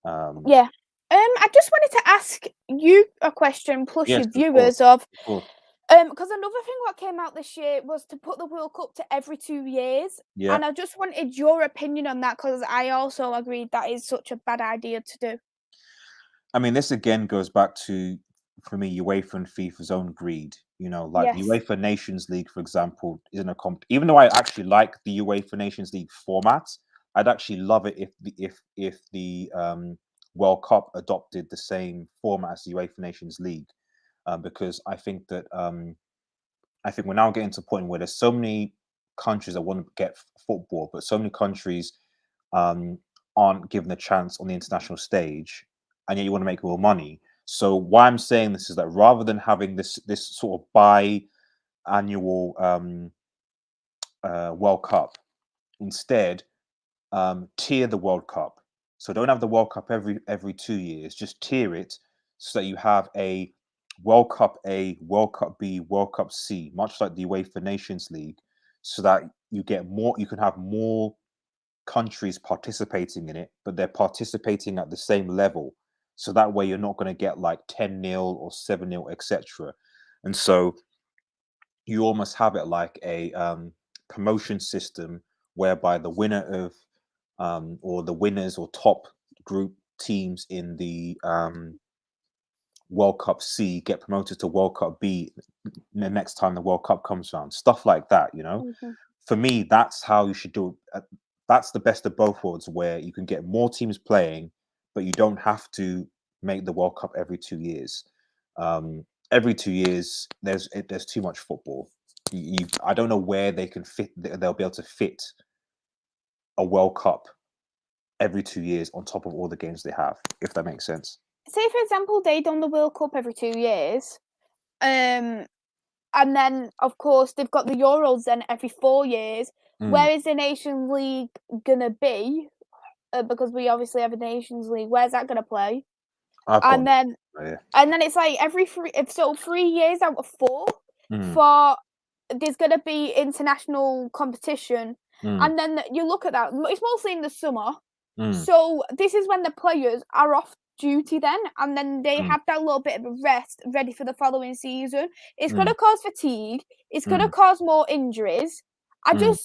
Yeah. I just wanted to ask you a question, plus Yes, your viewers of course. because another thing what came out this year was to put the World Cup to every 2 years. Yeah. And I just wanted your opinion on that, because I also agreed that is such a bad idea to do. I mean, this again goes back to, for me, UEFA and FIFA's own greed. You know, like the Yes. UEFA Nations League, for example, isn't a even though I actually like the UEFA Nations League format, I'd actually love it if the World Cup adopted the same format as the UEFA Nations League, because I think that we're now getting to a point where there's so many countries that want to get football, but so many countries aren't given a chance on the international stage, and yet you want to make more money. So why I'm saying this is that rather than having this sort of bi-annual World Cup, instead tier the World Cup. So don't have the World Cup every 2 years. Just tier it so that you have a World Cup A, World Cup B, World Cup C, much like the UEFA Nations League, so that you get more. You can have more countries participating in it, but they're participating at the same level. So that way you're not going to get like 10-0 or 7-0, etc. And so you almost have it like a promotion system whereby the winner of or the winners or top group teams in the World Cup C get promoted to World Cup B the next time the World Cup comes around. Stuff like that, you know. For me, that's how you should do it. That's the best of both worlds, where you can get more teams playing, but you don't have to make the World Cup every 2 years. Every 2 years, there's too much football. I don't know where they can fit. They'll be able to fit a World Cup every 2 years on top of all the games they have, if that makes sense. Say, for example, they done the World Cup every 2 years, and then, of course, they've got the Euros then every 4 years. Where is the Nations League going to be? Because we obviously have a Nations League. Where's that going to play? And then it's like every 3 years out of 4 for there's going to be international competition. And then you look at that, it's mostly in the summer. So this is when the players are off duty then, and then they Mm. have that little bit of a rest ready for the following season. It's going Mm. to cause fatigue. It's going to Mm. cause more injuries. Mm.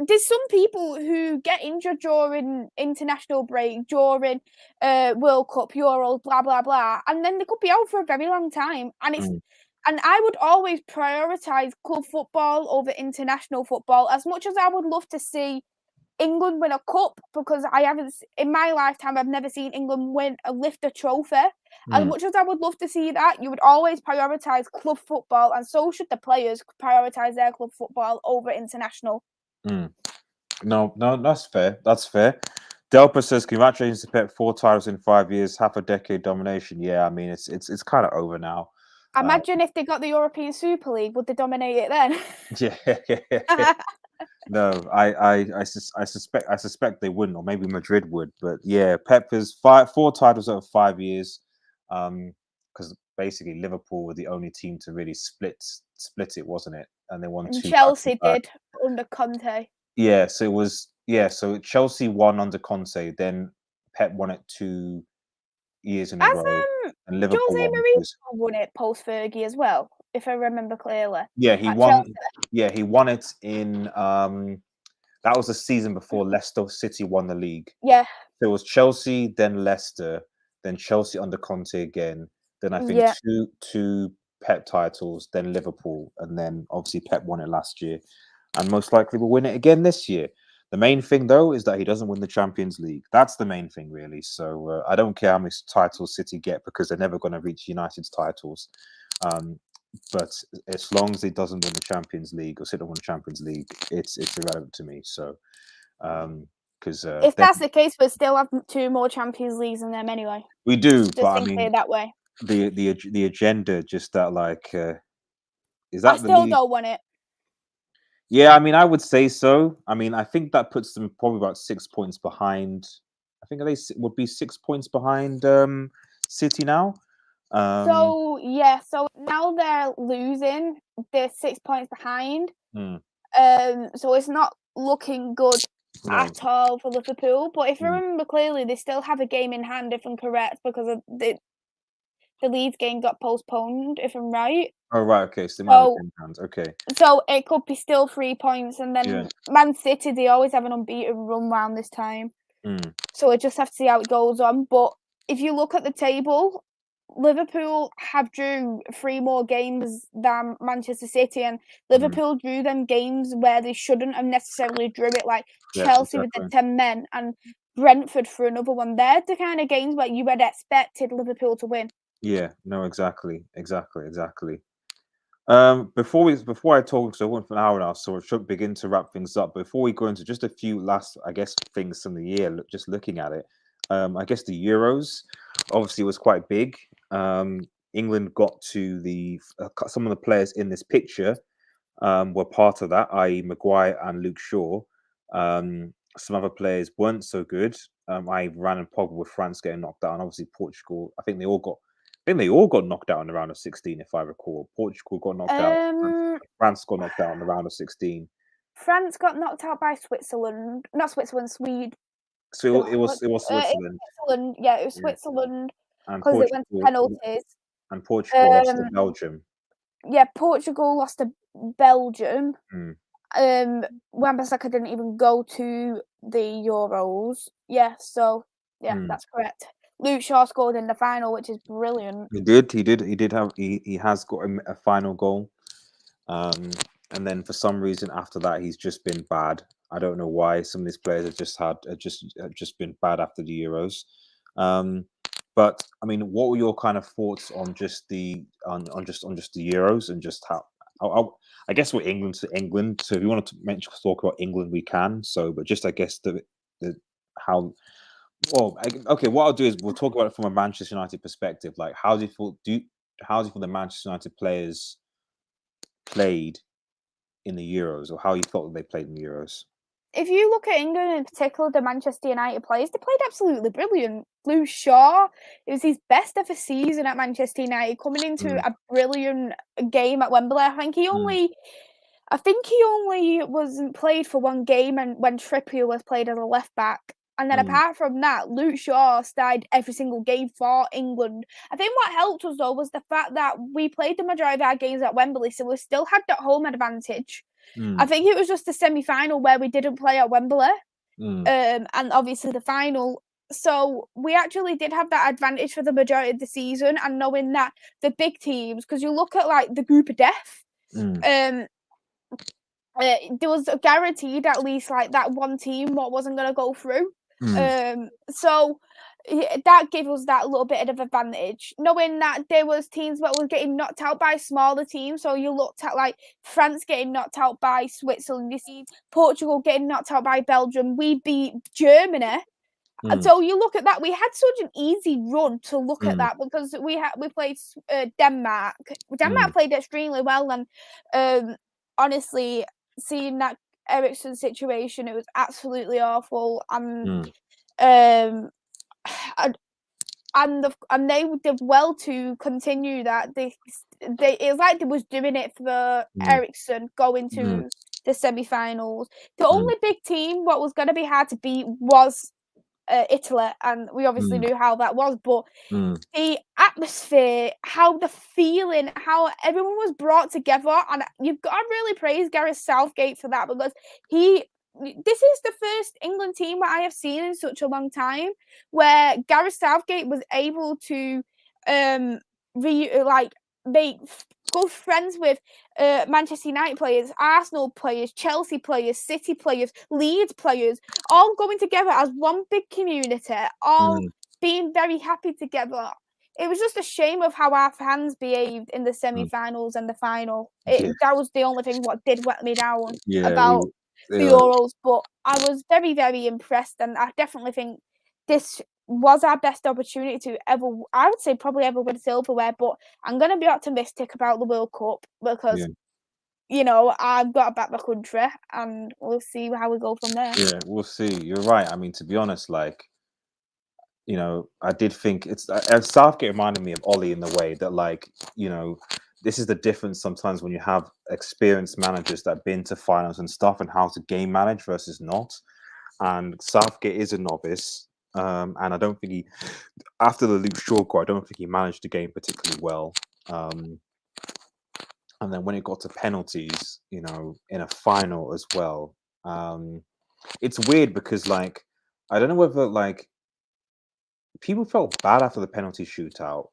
There's some people who get injured during international break, during World Cup, Euros, blah blah blah, and then they could be out for a very long time. Mm. And I would always prioritise club football over international football. As much as I would love to see England win a cup, because I haven't, in my lifetime, I've never seen England lift a trophy. As Mm. much as I would love to see that, you would always prioritise club football, and so should the players prioritise their club football over international. Mm. No, that's fair. That's fair. Delpa says, "Congratulations to Pep, 4 titles in 5 years, half a decade domination." Yeah, I mean, it's kind of over now. Imagine if they got the European Super League, would they dominate it then? Yeah. No, I suspect they wouldn't, or maybe Madrid would. But yeah, Pep is 4 titles over 5 years. Because basically Liverpool were the only team to really split it, wasn't it? And they won And 2 back to Chelsea back. did under Conte. Yeah, so it was So Chelsea won under Conte, then Pep won it 2 years in a Has row, and Liverpool Jose won Mourinho this. won it post Fergie as well, if I remember clearly. Yeah, he At won. Chelsea. Yeah, he won it in that was the season before Leicester City won the league. Yeah. So it was Chelsea, then Leicester, then Chelsea under Conte again. Then I think Yeah. two Pep titles, then Liverpool, and then obviously Pep won it last year, and most likely will win it again this year. The main thing though is that he doesn't win the Champions League. That's the main thing, really. So I don't care how many titles City get, because they're never going to reach United's titles. But as long as he doesn't win the Champions League, or City win the Champions League, it's irrelevant to me. So because If that's the case, we still have 2 more Champions Leagues than them anyway. we do, Just but I think mean, it that way. the agenda, just that, like, is I that the still league? don't want it. Yeah, I mean, I would say so. I mean, I think that puts them probably about 6 points behind. I think they would be 6 points behind City now. So now they're losing. They're 6 points behind. So it's not looking good at all for Liverpool. But if I remember clearly, they still have a game in hand, if I'm correct, because of the Leeds game got postponed, if I'm right. Oh, right, okay. So they might have a game in hand. Okay. So it could be still 3 points, and then Yeah. Man City, they always have an unbeaten run round this time. So we just have to see how it goes on. But if you look at the table, Liverpool have drew 3 more games than Manchester City, and Liverpool drew them games where they shouldn't have necessarily drew it, like Chelsea with the 10 men and Brentford for another one. They're the kind of games where you had expected Liverpool to win. Yeah, no, exactly. Before I talk, so I went for an hour now, so we should begin to wrap things up. Before we go into just a few last, I guess, things from the year, just looking at it, I guess the Euros obviously was quite big. England got to some of the players in this picture were part of that, i.e. Maguire and Luke Shaw. Some other players weren't so good. I ran and Pogba with France getting knocked out, and obviously Portugal. I think they all got knocked out in the round of 16, if I recall. Portugal got knocked out. France got knocked out in the round of 16. France got knocked out by Switzerland. Not Switzerland, Sweden. So it was Switzerland. Yeah, it was Switzerland, And because it went to penalties. And Portugal lost to Belgium. Yeah, Portugal lost to Belgium. Wan-Bissaka didn't even go to the Euros. Yeah, so that's correct. Luke Shaw scored in the final, which is brilliant. He has got a final goal. And then for some reason after that, he's just been bad. I don't know why. Some of these players have just been bad after the Euros. But I mean, what were your kind of thoughts on just the Euros, and just how I guess we're England to England. So if you want to talk about England, we can. So, but just I guess how. Well, okay. What I'll do is we'll talk about it from a Manchester United perspective. Like, how do you feel the Manchester United players played in the Euros, or how you felt that they played in the Euros? If you look at England in particular, the Manchester United players, they played absolutely brilliant. Luke Shaw, it was his best ever season at Manchester United, coming into a brilliant game at Wembley. I think he only wasn't played for one game, and when Trippier was played as a left back. And then apart from that, Luke Shaw started every single game for England. I think what helped us, though, was the fact that we played the majority of our games at Wembley, so we still had that home advantage. I think it was just the semi-final where we didn't play at Wembley, and obviously the final. So we actually did have that advantage for the majority of the season, and knowing that the big teams, because you look at like the group of death, there was guaranteed at least like that one team what wasn't going to go through. So that gave us that little bit of advantage, knowing that there was teams that were getting knocked out by smaller teams. So you looked at like France getting knocked out by Switzerland, you see Portugal getting knocked out by Belgium. We beat Germany. So you look at that, we had such an easy run to look at that, because we played Denmark. Denmark played extremely well, and honestly, seeing that Ericsson situation, it was absolutely awful. And they did well to continue that. It was like they was doing it for Ericsson going to the semi-finals. The only big team what was going to be hard to beat was Italy, and we obviously knew how that was, but the atmosphere, how the feeling, how everyone was brought together, and you've got to really praise Gareth Southgate for that, because this is the first England team that I have seen in such a long time where Gareth Southgate was able to make good friends with Manchester United players, Arsenal players, Chelsea players, City players, Leeds players, all going together as one big community, all being very happy together. It was just a shame of how our fans behaved in the semi-finals and the final. That was the only thing what did let me down about the Euros. But I was very, very impressed, and I definitely think this was our best opportunity to ever, I would say probably ever win silverware, but I'm going to be optimistic about the World Cup because, you know, I've got to back my country, and we'll see how we go from there. Yeah, we'll see. You're right. I mean, to be honest, like, you know, I did think Southgate reminded me of Ollie in the way that, like, you know, this is the difference sometimes when you have experienced managers that have been to finals and stuff, and how to game manage versus not. And Southgate is a novice. And I don't think after the Luke Shaw goal, I don't think he managed the game particularly well. And then when it got to penalties, you know, in a final as well, it's weird because, like, I don't know whether, like, people felt bad after the penalty shootout.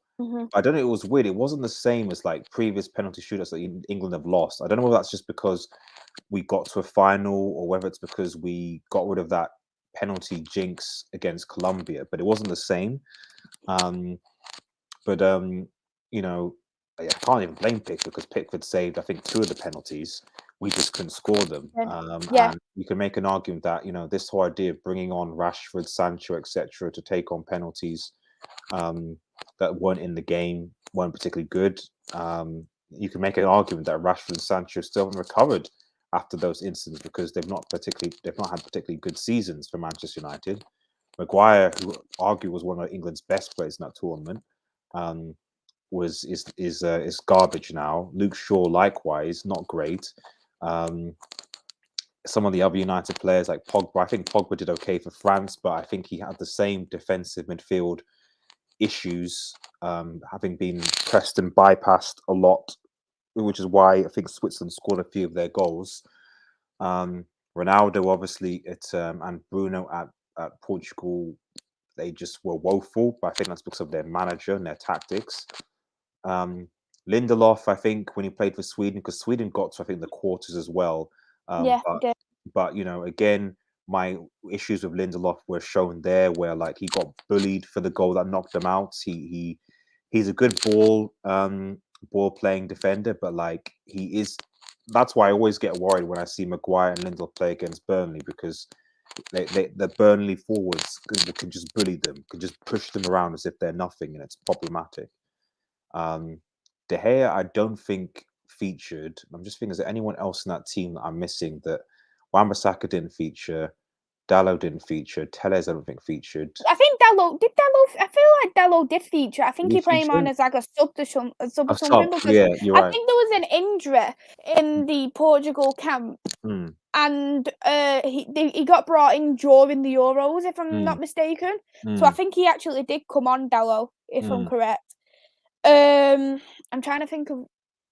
I don't know. It was weird. It wasn't the same as like previous penalty shootouts that England have lost. I don't know whether that's just because we got to a final, or whether it's because we got rid of that penalty jinx against Colombia. But it wasn't the same. You know, I can't even blame Pickford, because Pickford saved, I think, 2 of the penalties. We just couldn't score them. And you can make an argument that, you know, this whole idea of bringing on Rashford, Sancho, etc., to take on penalties that weren't in the game, weren't particularly good. You can make an argument that Rashford and Sancho still haven't recovered after those incidents, because they've not had particularly good seasons for Manchester United. Maguire, who arguably was one of England's best players in that tournament, is garbage now. Luke Shaw, likewise, not great. Some of the other United players like Pogba, I think Pogba did okay for France, but I think he had the same defensive midfield issues, having been pressed and bypassed a lot, which is why I think Switzerland scored a few of their goals. Ronaldo, obviously, and Bruno at Portugal, they just were woeful, but I think that's because of their manager and their tactics. Lindelof, I think, when he played for Sweden, because Sweden got to, I think, the quarters as well. But you know, again, my issues with Lindelof were shown there, where like he got bullied for the goal that knocked him out. He's a good ball playing defender, but like that's why I always get worried when I see Maguire and Lindelof play against Burnley, because the Burnley forwards can just bully them, can just push them around as if they're nothing, and it's problematic. De Gea, I don't think featured. I'm just thinking, is there anyone else in that team that I'm missing? That Wan-Bissaka didn't feature. Dallo didn't feature. Tellez, I don't think featured. I think Dallo did. I feel like Dallo did feature. I think Did he he put him on feature? as like a sub to a sub or A something sub. because Yeah, you're I right. think there was an injury in the Portugal camp, Mm, and he got brought in during the Euros, if I'm mm, not mistaken. So I mm, think he actually did come on, Dallo, if I'm mm. correct. I'm trying to think of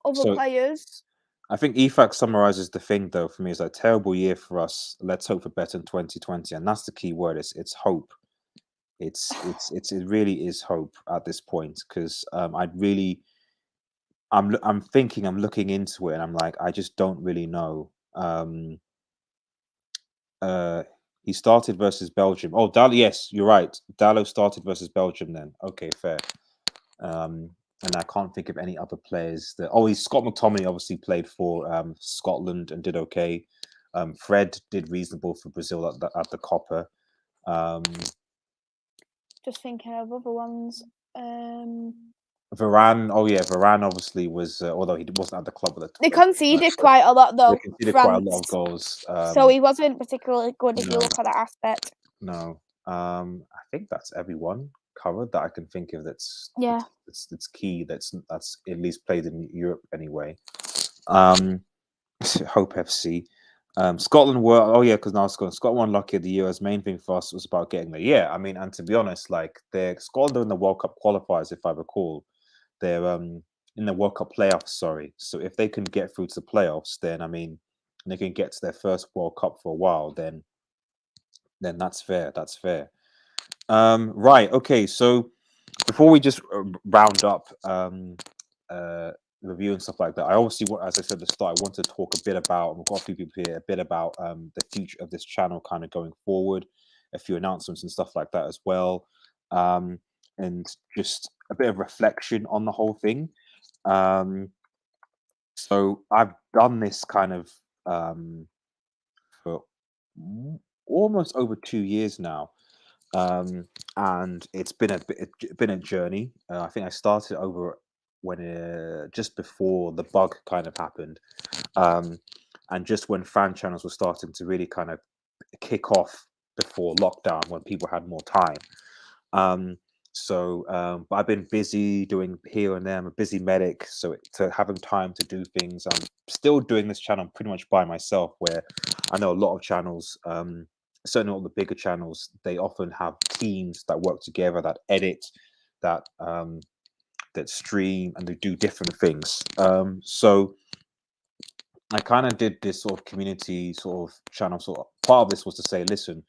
other So players. I think EFAC summarizes the thing though for me is a terrible year for us. Let's hope for better in 2020, and that's the key word. It's hope. It really is hope at this point because I'm thinking, I'm looking into it, and I'm like, I just don't really know. He started versus Belgium. Oh, Dallo, yes, you're right. Dallo started versus Belgium then. Okay, fair. And I can't think of any other players that. Oh, Scott McTominay obviously played for Scotland and did okay. Fred did reasonable for Brazil at the Copper. Just thinking of other ones. Varane, oh yeah, Varane obviously was, although he wasn't at the club at They the conceded so quite a lot they though, conceded quite a lot France. of goals. So he wasn't particularly good if you No, look at that aspect. no. I think that's everyone covered that I can think of. Yeah. That's key. That's at least played in Europe anyway. Hope FC. Scotland were, oh yeah, because now Scotland won lucky of the year. As main thing for us was about getting there. Yeah, I mean, and to be honest, like Scotland are in the World Cup qualifiers, if I recall. They're in the World Cup playoffs, sorry. So if they can get through to the playoffs, then I mean, and they can get to their first World Cup for a while, then that's fair. That's fair. Right. Okay. So before we just round up review and stuff like that, I obviously want, as I said at the start, I want to talk a bit about, and we've got a few people here, a bit about the future of this channel kind of going forward, a few announcements and stuff like that as well, and just a bit of reflection on the whole thing. So I've done this kind of for almost over 2 years now. And it's been a journey. I think I started over when just before the bug kind of happened, and just when fan channels were starting to really kind of kick off before lockdown, when people had more time. But I've been busy doing here and there. I'm a busy medic, so to having time to do things, I'm still doing this channel pretty much by myself. Where I know a lot of channels, certainly all the bigger channels, they often have teams that work together, that edit, that stream, and they do different things. So I kind of did this sort of community sort of channel. Sort of part of this was to say, listen,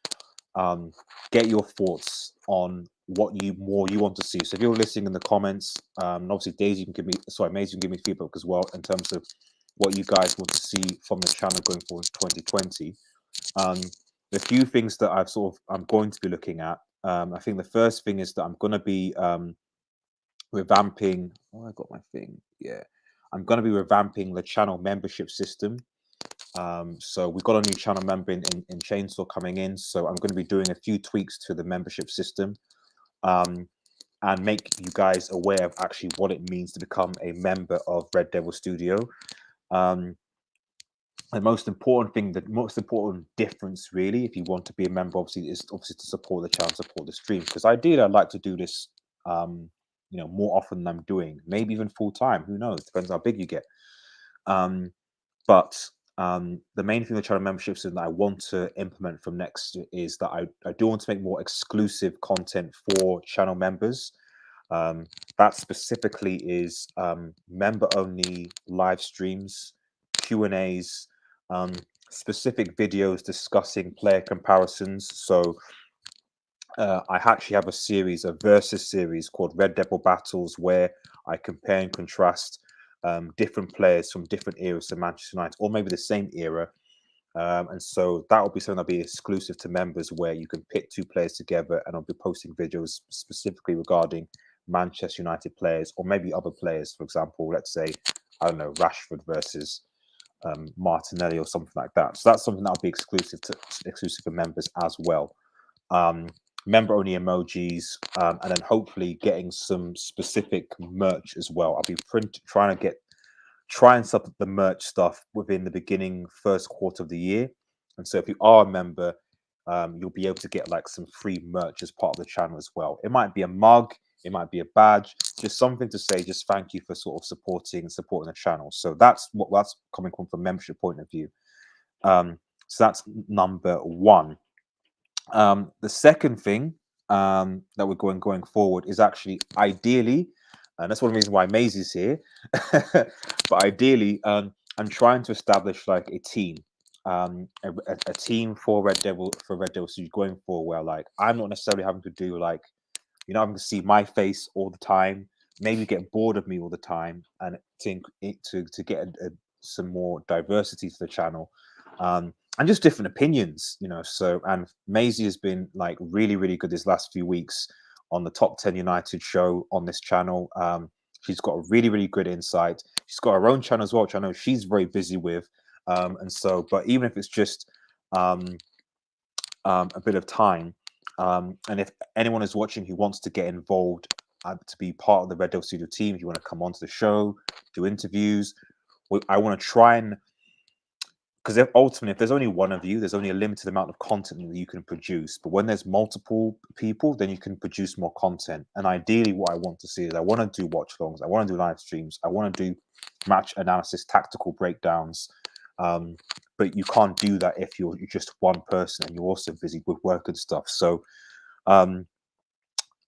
get your thoughts on what you want to see. So if you're listening in the comments, and obviously Maisie can give me feedback as well in terms of what you guys want to see from the channel going forward to 2020. The few things that I'm going to be looking at. I think the first thing is that I'm going to be revamping. Oh, I got my thing. Yeah, I'm going to be revamping the channel membership system. So we've got a new channel member in Chainsaw coming in. So I'm going to be doing a few tweaks to the membership system, and make you guys aware of actually what it means to become a member of Red Devil Studio. The most important difference, really, if you want to be a member, is to support the channel, support the stream. Because ideally, I'd like to do this, more often than I'm doing, maybe even full time. Who knows? Depends how big you get. But the main thing with channel memberships that I want to implement from next is that I do want to make more exclusive content for channel members. That specifically is member-only live streams, Q&As, specific videos discussing player comparisons. So I actually have a versus series called Red Devil Battles, where I compare and contrast different players from different eras to Manchester United, or maybe the same era. And so that will be something that'll be exclusive to members, where you can pit two players together, and I'll be posting videos specifically regarding Manchester United players, or maybe other players. For example, let's say, I don't know, Rashford versus Martinelli or something like that. So that's something that'll be exclusive for members as well. Member only emojis, and then hopefully getting some specific merch as well. I'll be trying to set up the merch stuff within the first quarter of the year. And so if you are a member, you'll be able to get like some free merch as part of the channel as well. It might be a mug, it might be a badge, just something to say, just thank you for sort of supporting the channel. So that's coming from a membership point of view. So that's number one. The second thing that we're going forward is actually ideally, and that's one reason why Maisie's here, but ideally, I'm trying to establish like a team. A team for Red Devil Studio going forward, where like I'm not necessarily having to do like, you're not having to see my face all the time, maybe get bored of me all the time, and to get some more diversity to the channel, and just different opinions, you know. So, and Maisie has been like really, really good these last few weeks on the Top 10 United show on this channel. She's got a really, really good insight. She's got her own channel as well, which I know she's very busy with. And so, but even if it's just a bit of time, and if anyone is watching who wants to get involved, to be part of the Red Devil Studio team, if you want to come onto the show, do interviews, I want to try and, because ultimately, if there's only one of you, there's only a limited amount of content that you can produce. But when there's multiple people, then you can produce more content. And ideally, what I want to see is I want to do watch-alongs, I want to do live streams, I want to do match analysis, tactical breakdowns. But you can't do that if you're just one person and you're also busy with work and stuff. So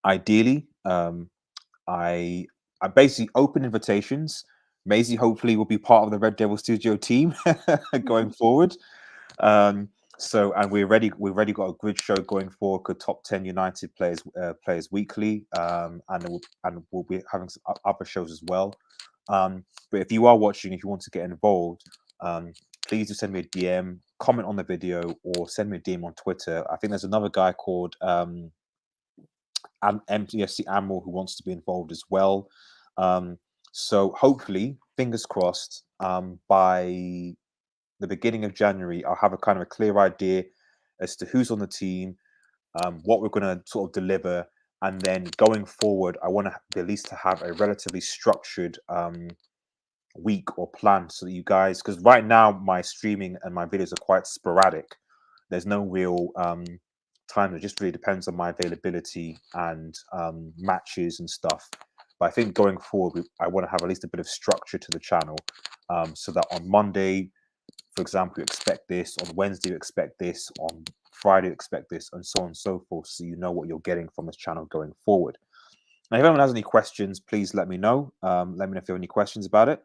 ideally, I basically open invitations. Maisie hopefully will be part of the Red Devil Studio team going forward. So, and we've already got a grid show going forward, called Top 10 United Players Weekly, and we'll be having some other shows as well. But if you are watching, if you want to get involved, please do send me a DM, comment on the video, or send me a DM on Twitter. I think there's another guy called MTFC Admiral who wants to be involved as well. So hopefully, fingers crossed, by the beginning of January, I'll have a kind of a clear idea as to who's on the team, what we're going to sort of deliver, and then going forward, I want to at least to have a relatively structured week or plan, so that you guys, because right now my streaming and my videos are quite sporadic. There's no real time. It just really depends on my availability and matches and stuff. But I think going forward, I want to have at least a bit of structure to the channel, so that on Monday, for example, you expect this, on Wednesday you expect this, on Friday you expect this, and so on and so forth, so you know what you're getting from this channel going forward. Now, if anyone has any questions, please let me know. Let me know if you have any questions about it.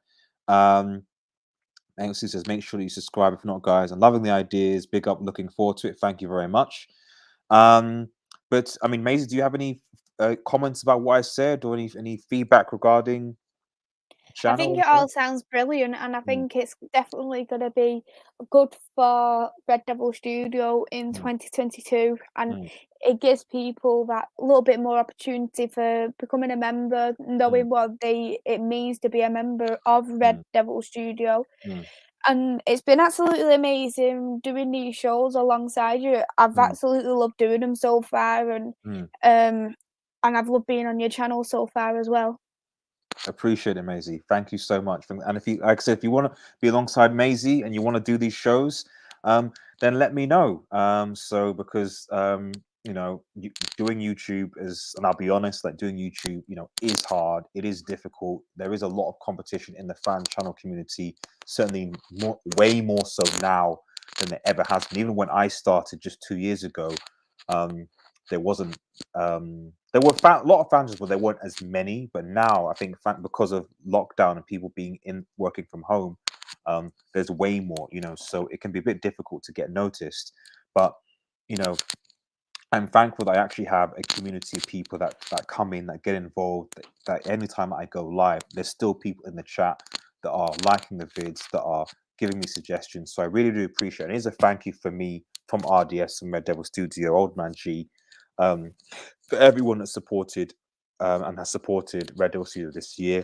Angus says, make sure that you subscribe. If not, guys, I'm loving the ideas. Big up, looking forward to it. Thank you very much. But I mean, Maisie, do you have any comments about what I said, or any feedback regarding the channel? I think it all sounds brilliant, and I think it's definitely going to be good for Red Devil Studio in 2022, and it gives people that little bit more opportunity for becoming a member, knowing what it means to be a member of Red Devil Studio. And it's been absolutely amazing doing these shows alongside you. I've absolutely loved doing them so far, and I've loved being on your channel so far as well. Appreciate it, Maisie. Thank you so much. And if you, like I said, if you want to be alongside Maisie and you want to do these shows, then let me know. So because you know, doing YouTube is, and I'll be honest, like doing YouTube, you know, is hard. It is difficult. There is a lot of competition in the fan channel community. Certainly, way more so now than there ever has been. Even when I started just 2 years ago, there wasn't. There were a lot of fans, but there weren't as many. But now, I think because of lockdown and people being working from home, there's way more. You know, so it can be a bit difficult to get noticed. But you know, I'm thankful that I actually have a community of people that come in, that get involved. That anytime I go live, there's still people in the chat that are liking the vids, that are giving me suggestions. So I really do appreciate it. It is a thank you for me from RDS and Red Devil Studio, Old Man G, for everyone that supported and has supported Red Devil Studio this year.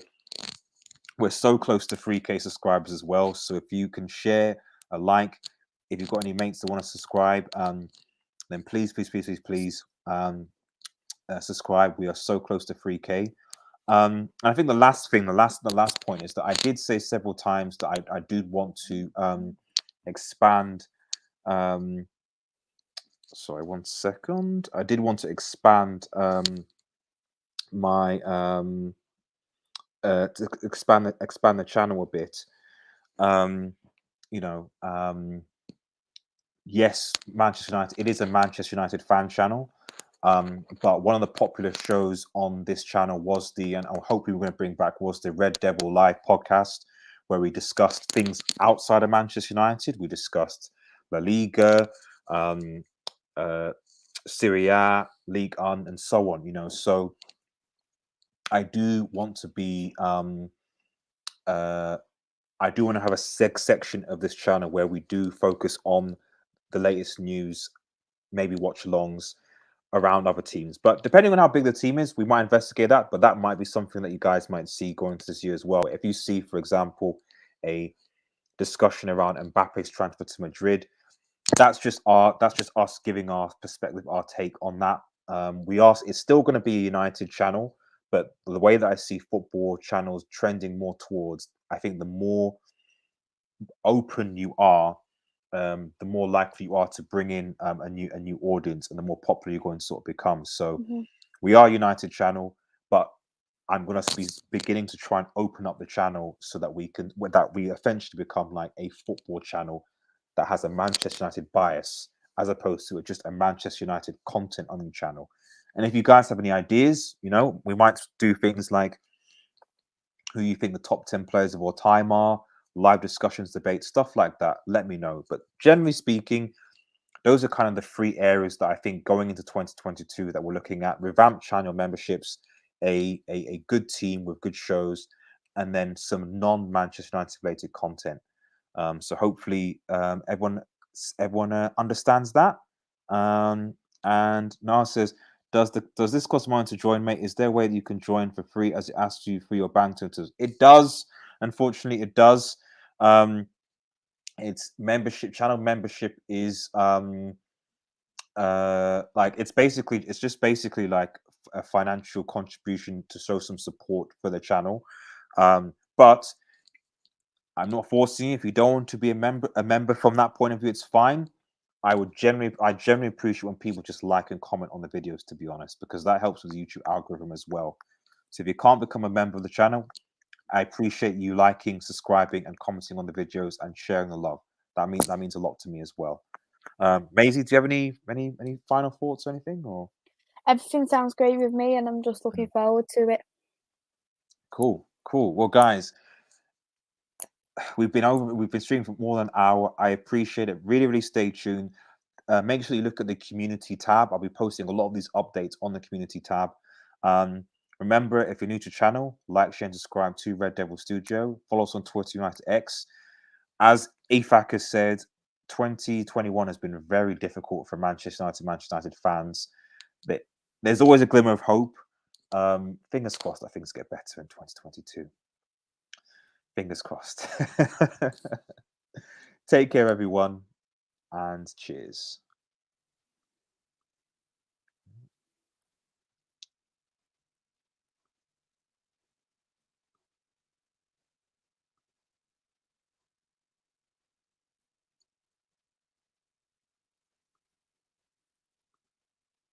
We're so close to 3K subscribers as well. So if you can share a like, if you've got any mates that want to subscribe, then please subscribe. We are so close to 3K. And I think the last point is that I did say several times that I do want to expand Sorry, 1 second. I did want to expand my to expand the channel a bit. You know, yes, Manchester United. It is a Manchester United fan channel. But one of the popular shows on this channel was and I hope we were going to bring back, was the Red Devil Live podcast, where we discussed things outside of Manchester United. We discussed La Liga, Serie A, League One, and so on. You know, so I do want to be. I do want to have a section of this channel where we do focus on the latest news, maybe watch alongs around other teams. But depending on how big the team is, we might investigate that. But that might be something that you guys might see going into this year as well. If you see, for example, a discussion around Mbappe's transfer to Madrid, that's just us giving our perspective, our take on that. It's still going to be a United channel, but the way that I see football channels trending more towards, I think the more open you are, the more likely you are to bring in a new audience, and the more popular you're going to sort of become. So we are United channel, but I'm going to be beginning to try and open up the channel so that we eventually become like a football channel that has a Manchester United bias, as opposed to just a Manchester United content only channel. And if you guys have any ideas, you know, we might do things like who you think the top 10 players of all time are, live discussions, debates, stuff like that. Let me know. But generally speaking, those are kind of the three areas that I think going into 2022 that we're looking at: revamped channel memberships, a good team with good shows, and then some non-Manchester United related content. So hopefully everyone understands that. And Noah says, does this cost money to join, mate? Is there a way that you can join for free as it asks you for your bank details? It does. Unfortunately, it does. It's membership. Channel membership is like it's just basically like a financial contribution to show some support for the channel. But I'm not forcing you. If you don't want to be a member from that point of view, it's fine. I generally appreciate when people just like and comment on the videos, to be honest, because that helps with the YouTube algorithm as well. So if you can't become a member of the channel, I appreciate you liking, subscribing, and commenting on the videos and sharing the love. That means a lot to me as well. Maisie, do you have any final thoughts or anything? Or Everything sounds great with me, and I'm just looking forward to it. Cool. Well, guys, we've been streaming for more than an hour. I appreciate it. Really stay tuned. Make sure you look at the community tab. I'll be posting a lot of these updates on the community tab. Remember, if you're new to the channel, like, share, and subscribe to Red Devil Studio. Follow us on Twitter, United X. As AFAC has said, 2021 has been very difficult for Manchester United fans. But there's always a glimmer of hope. Fingers crossed that things get better in 2022. Fingers crossed. Take care, everyone, and cheers.